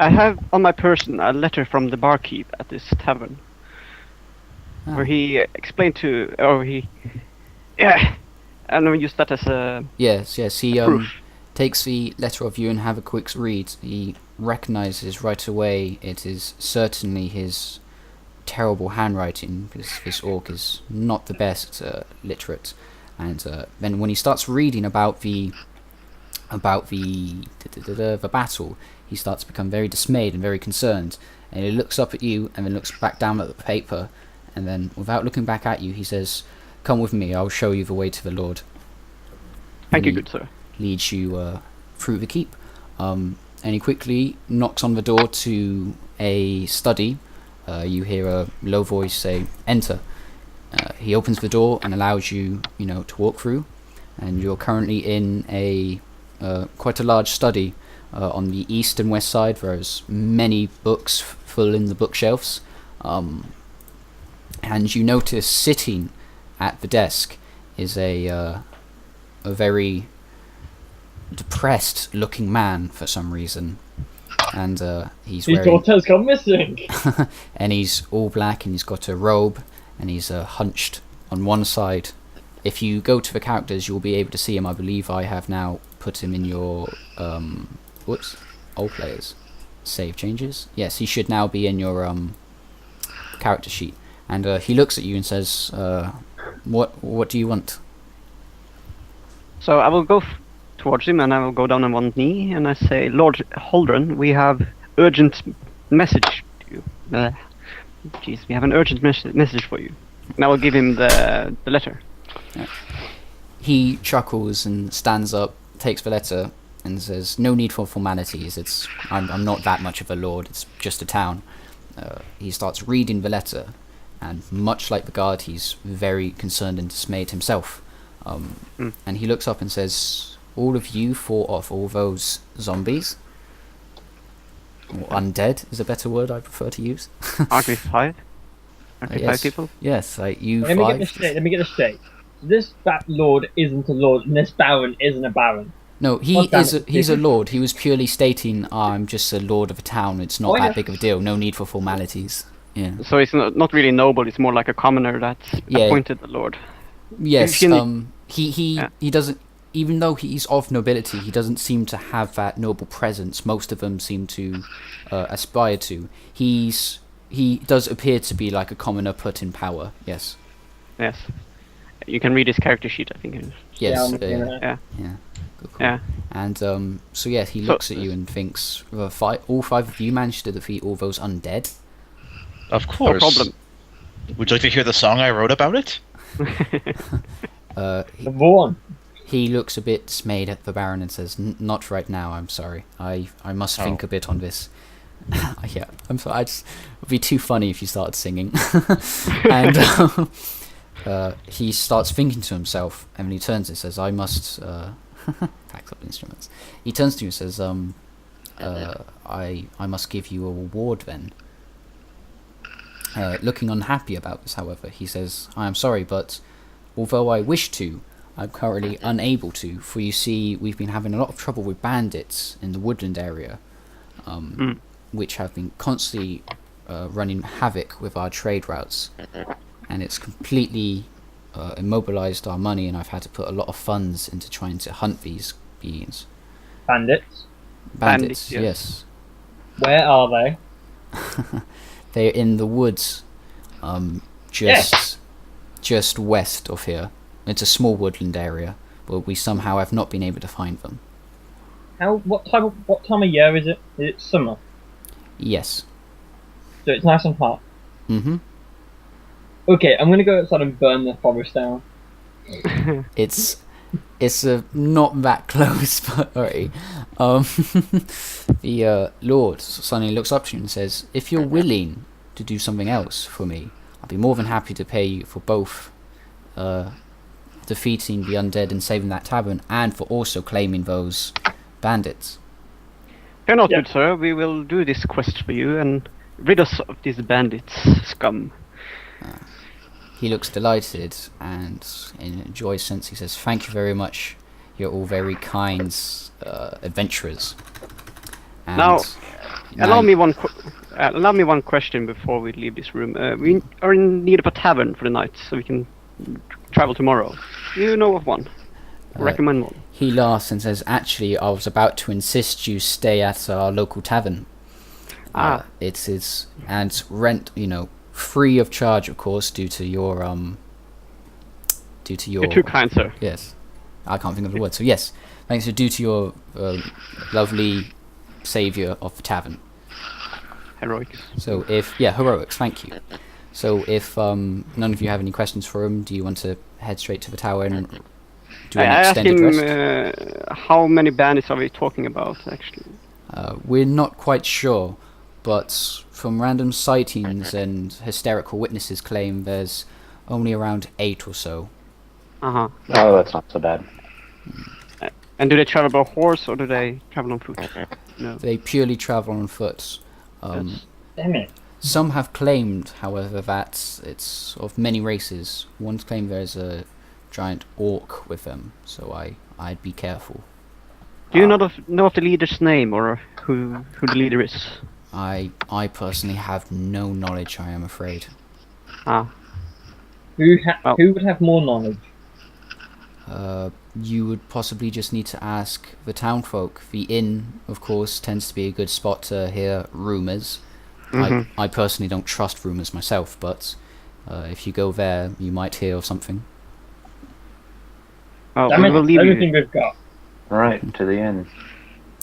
I have on my person a letter from the barkeep at this tavern, where he explained to, and we use that as a Yes. He proof. takes the letter of you and have a quick read. He recognizes right away it is certainly his terrible handwriting, because this orc is not the best literate. And then when he starts reading about the battle, he starts to become very dismayed and very concerned. And he looks up at you and then looks back down at the paper, and then without looking back at you, he says, "Come with me. I'll show you the way to the Lord." Thank you, And he good sir. leads you through the keep. And he quickly knocks on the door to a study. You hear a low voice say, "Enter." He opens the door and allows you, to walk through. And you're currently in a quite a large study. On the east and west side, there's many books full in the bookshelves. And you notice sitting at the desk is a very depressed-looking man for some reason, and he's His wearing, daughter's gone missing. and he's all black, and he's got a robe, and he's hunched on one side. If you go to the characters, you'll be able to see him. I believe I have now put him in your old players save changes. Yes, he should now be in your character sheet. And he looks at you and says, "What do you want?" So I will go towards him and I will go down on one knee and I say, "Lord Holdren, we have urgent message to you." Jeez, we have an urgent message for you. And I will give him the letter. He chuckles and stands up, takes the letter, and says, "No need for formalities. I'm not that much of a lord. It's just a town." He starts reading the letter, and much like the guard, he's very concerned and dismayed himself. And he looks up and says, "All of you fought off all those zombies? Or undead is a better word I prefer to use." Aren't we five? Aren't we five people? Yes, you Let me get five. this straight. This lord isn't a lord, and this baron isn't a baron. No, God damn it. he's a lord. He was purely stating, "I'm just a lord of a town. It's not that big of a deal. No need for formalities." Yeah. So it's not really noble, it's more like a commoner that's Yeah. appointed the Lord. Yes. You He doesn't. Even though he's of nobility, he doesn't seem to have that noble presence most of them seem to aspire to. He does appear to be like a commoner put in power. Yes. Yes. You can read his character sheet, I think. Yes. I'm looking at it. Yeah. Good call. Yeah. And so yeah, he looks at you and thinks, all five of you managed to defeat all those undead. Of course. No problem. Would you like to hear the song I wrote about it? Number one. He looks a bit dismayed at the Baron and says, "Not right now, I'm sorry. I must think a bit on this." Yeah, I'm sorry. it would be too funny if you started singing. And he starts thinking to himself, and when he turns and says, "I must pack up instruments." He turns to you and says, I must give you a reward then." Looking unhappy about this, however, he says, "I am sorry, but although I wish to, I'm currently unable to, for you see, we've been having a lot of trouble with bandits in the woodland area, which have been constantly running havoc with our trade routes, and it's completely immobilized our money, and I've had to put a lot of funds into trying to hunt these beings." Bandits. Bandits, Bandits, yes. yes. Where are they? They're in the woods, just west of here. It's a small woodland area, but we somehow have not been able to find them. What time of year is it? Is it summer? Yes. So it's nice and hot. Mm-hmm. Okay, I'm gonna go outside and burn the forest down. It's It's not that close, but alright. The Lord suddenly looks up to you and says, "If you're willing to do something else for me, I'll be more than happy to pay you for both defeating the undead and saving that tavern, and for also claiming those bandits." Fear not, Yeah. good sir. We will do this quest for you and rid us of these bandits scum. He looks delighted, and in a joyous sense he says, "Thank you very much. You're all very kind adventurers." And Now, now allow me one question before we leave this room. We are in need of a tavern for the night, so we can travel tomorrow. Do you know of one? Recommend one. he laughs and says, "Actually, I was about to insist you stay at our local tavern. It is, and rent, free of charge, of course, due to your You're too kind, sir. Yes, I can't think of the word. So yes, thanks. Due to your lovely savior of the tavern. Heroics. So heroics. Thank you. So if none of you have any questions for him, do you want to head straight to the tower and do I an asked extended him rest? how many bandits are we talking about, actually. We're not quite sure, but from random sightings and hysterical witnesses claim there's only around 8 or so. Uh-huh. Oh, that's not so bad. And do they travel by horse or do they travel on foot? No. They purely travel on foot. Damn it. Some have claimed, however, that it's of many races. One's claimed there's a giant orc with them, so I'd be careful. Do you know of the leader's name or who the leader is? I personally have no knowledge, I am afraid. Ah. Who Well- would have more knowledge? You would possibly just need to ask the townfolk. The inn, of course, tends to be a good spot to hear rumours. Mhm. I personally don't trust rumours myself, but if you go there, you might hear of something. Well, Damn we it, will leave everything you. we've got. Alright, to the inn.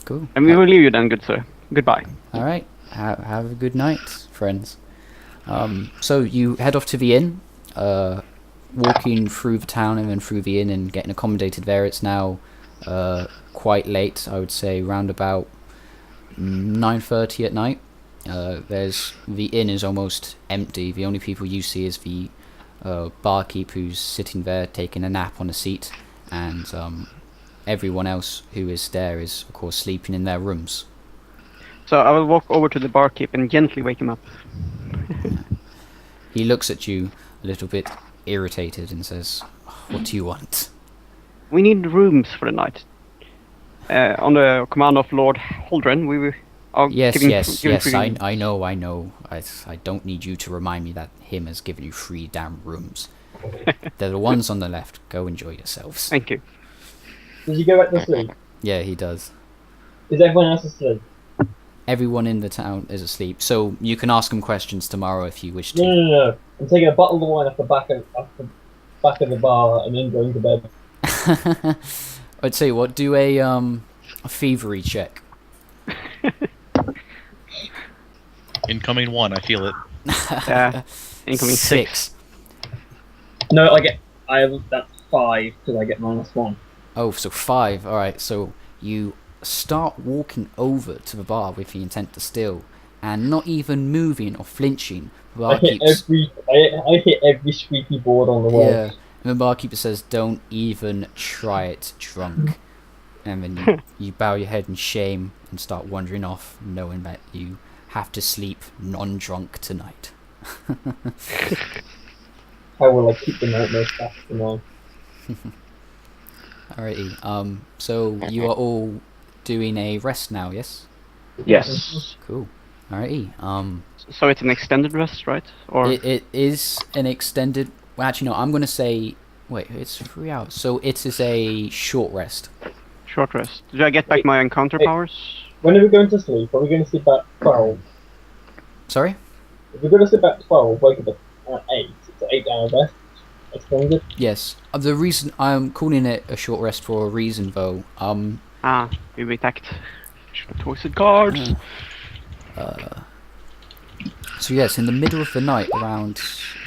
Cool. And we will leave you then, good sir. Goodbye. All right. Have a good night, friends. So you head off to the inn, walking through the town and then through the inn and getting accommodated there. It's now quite late, I would say, round about 9:30 at night. The inn is almost empty. The only people you see is the barkeep who's sitting there taking a nap on a seat, and everyone else who is there is, of course, sleeping in their rooms. So I will walk over to the barkeep and gently wake him up. He looks at you a little bit irritated and says, "What do you want?" We need rooms for the night. On the command of Lord Holdren, we are Yes, giving free. I know. I don't need you to remind me that him has given you 3 damn rooms. They're the ones on the left. Go enjoy yourselves. Thank you. Does he go back to sleep? Yeah, he does. Is everyone else asleep? Everyone in the town is asleep, so you can ask him questions tomorrow if you wish to. No. I'm taking a bottle of wine off the back of the bar and then going to bed. I'd say what? Do a thievery check. Incoming 1, I feel it. Incoming 6. No, that's 5 because I get -1. Oh, so 5. All right. So you start walking over to the bar with the intent to steal, and not even moving or flinching. The I hit every squeaky board on the wall. Yeah. And the barkeeper says, "Don't even try it, drunk." And then you bow your head in shame and start wandering off, knowing that you have to sleep non-drunk tonight. How will I keep the nightmares back tonight? Alrighty. So you are all doing a rest now, yes? Yes. Cool. Alrighty. So it's an extended rest, right? Or It is an extended. Well, actually, no. I'm gonna say. Wait, it's 3 hours. So it is a short rest. short rest. Did I get back my encounter powers? When are we going to sleep? Are we going to sleep at 12? Sorry? If we're going to sleep at 12, wake up at 8. It's an 8-hour rest. Extended. Yes. The reason I'm calling it a short rest for a reason, though. We were attacked. Twisted guards. So yes, in the middle of the night, around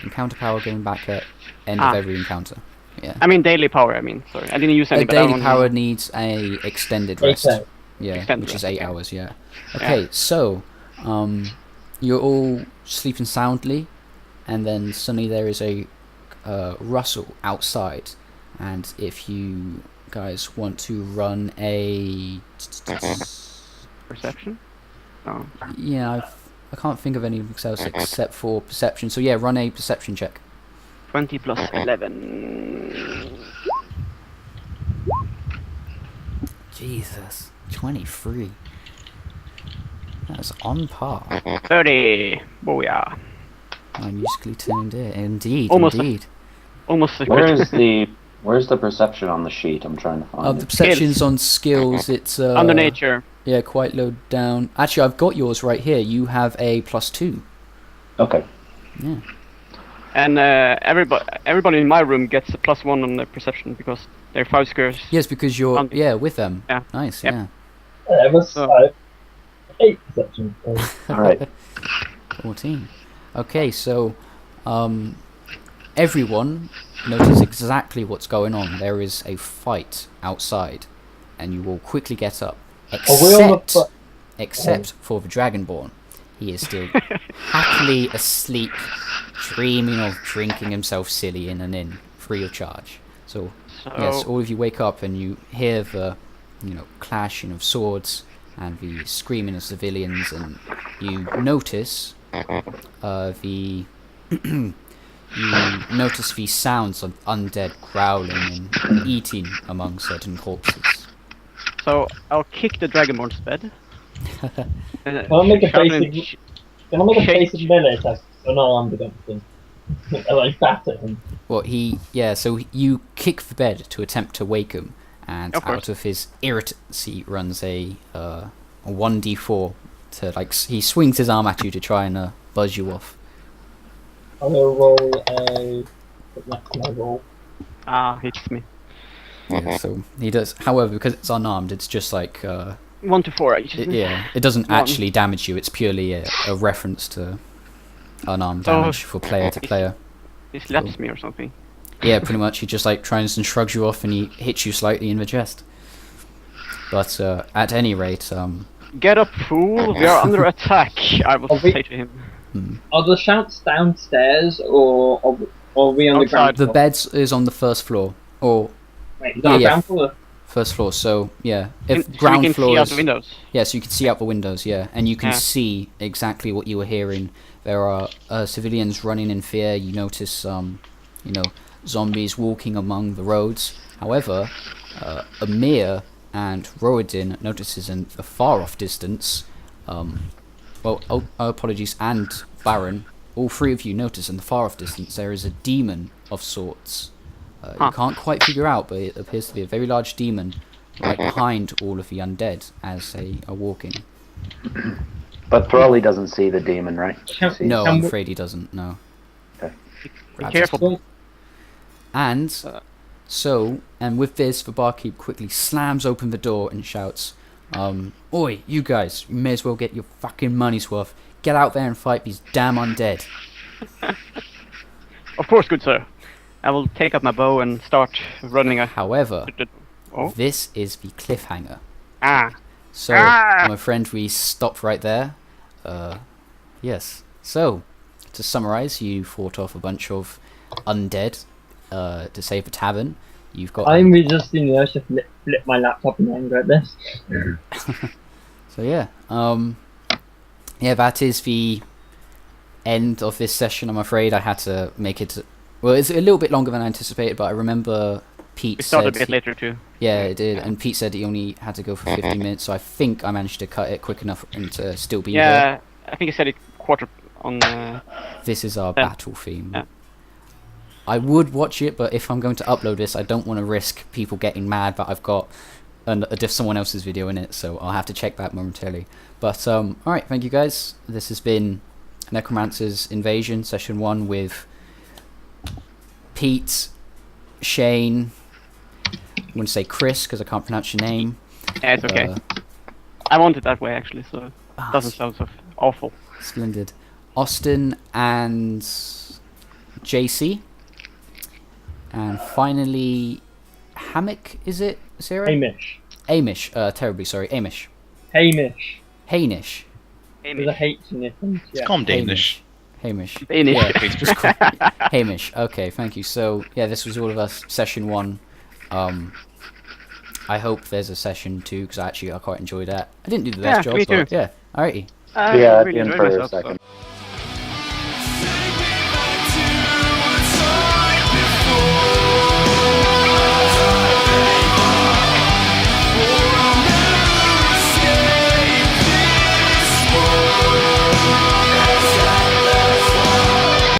encounter power going back at end of every encounter. Yeah. I mean daily power. Sorry, I didn't use any. A But I daily only- power needs a extended Eight rest. hours. Yeah, Extended which is rest, 8 okay. hours. Yeah. Okay, so you're all sleeping soundly, and then suddenly there is a rustle outside, and if you guys want to run a Perception. Oh, yeah, I can't think of anything else except for perception. So yeah, run a perception check. 20 plus 11. Jesus, 23. That's on par. 30. Booyah. I musically tuned it. Indeed, Almost a- indeed. Almost a Where's the perception on the sheet? I'm trying to find The it. perception's on skills. It's under nature. Yeah, quite low down. Actually, I've got yours right here. You have a +2. Okay. Yeah. And everybody in my room gets a +1 on the perception because they're 5 squares. Yes, because you're On- with them. Yeah. Nice. Yep. Yeah. Yeah, it was So- 8 perception. All right. 14. Okay, so everyone notices exactly what's going on. There is a fight outside, and you will quickly get up. Are we on the Except for the Dragonborn. He is still happily asleep, dreaming of drinking himself silly in an inn, free of charge. So, yes, all of you wake up and you hear the, clashing of swords and the screaming of civilians, and you notice the sounds of undead growling and eating among certain corpses. So I'll kick the Dragonborn's bed. Can I make a Shout in- basic? Can I make a basic melee attack unarmed against him? I like batter him. So you kick the bed to attempt to wake him, and Of course. out of his irritancy runs a 1d4 to he swings his arm at you to try and buzz you off. I'm gonna roll a. That's my roll. Hits me. Yeah, so he does. However, because it's unarmed, it's just 1 to 4. it doesn't One. actually damage you. It's purely a reference to unarmed damage for player to player. He slaps me or something. Yeah, pretty much. He just tries and shrugs you off, and he hits you slightly in the chest. But at any rate, Get up, fool! We are under attack. I will say to him. Are the shouts downstairs or are we on the ground Outside. the floor? bed is on the first floor, or Wait, is that yeah. ground floor? first floor. So yeah, if So we ground can floor see out is the windows. yeah, so you can see out the windows, yeah, and you can Yeah. see exactly what you were hearing. There are civilians running in fear. You notice zombies walking among the roads. However, Amir and Roedin notices in the far off distance. Apologies, and Baron. All three of you notice in the far off distance there is a demon of sorts. You can't quite figure out, but it appears to be a very large demon right behind all of the undead as they are walking. But Throlly doesn't see the demon, right? No, Can I'm we- afraid he doesn't. No. Okay. Be careful. And and with this, the barkeep quickly slams open the door and shouts, "Oi, you guys! You may as well get your fucking money's worth. Get out there and fight these damn undead." Of course, good sir. I will take up my bow and start running. However, Oh. this is the cliffhanger. So, Ah! my friend, we stopped right there. Yes. So, to summarize, you fought off a bunch of undead to save the tavern. You've got. I'm resisting the urge to flip my laptop in anger at this. So yeah, that is the end of this session. I'm afraid I had to make it. Well, it's a little bit longer than I anticipated, but I remember Pete We started said. a bit later too. Yeah, it did, and Pete said he only had to go for 15 minutes, so I think I managed to cut it quick enough and to still be here. Yeah, I think I said it quarter on. This is our Yeah. battle theme. Yeah. I would watch it, but if I'm going to upload this, I don't want to risk people getting mad that I've got someone else's video in it, so I'll have to check that momentarily. But alright, thank you guys. This has been Necromancers Invasion, Session 1 with Pete, Shane, I'm going to say Chris, because I can't pronounce your name. Yeah, it's okay. Uh, I want it that way actually, so it doesn't sound so awful. Splendid. Austin and JC. And finally, Hammock, is it, Sarah? Hamish. Amish, terribly sorry, Amish. Hamish. Hainish. There's a H in it. Let's Yeah. call him Danish. Hamish. Danish. Yeah, just call Hamish. Okay, thank you. So, yeah, this was all of us, session 1. I hope there's a session 2, because I quite enjoyed that. I didn't do the best job, me but too. yeah, alrighty. Yeah, at really the end enjoyed for a myself, so. second.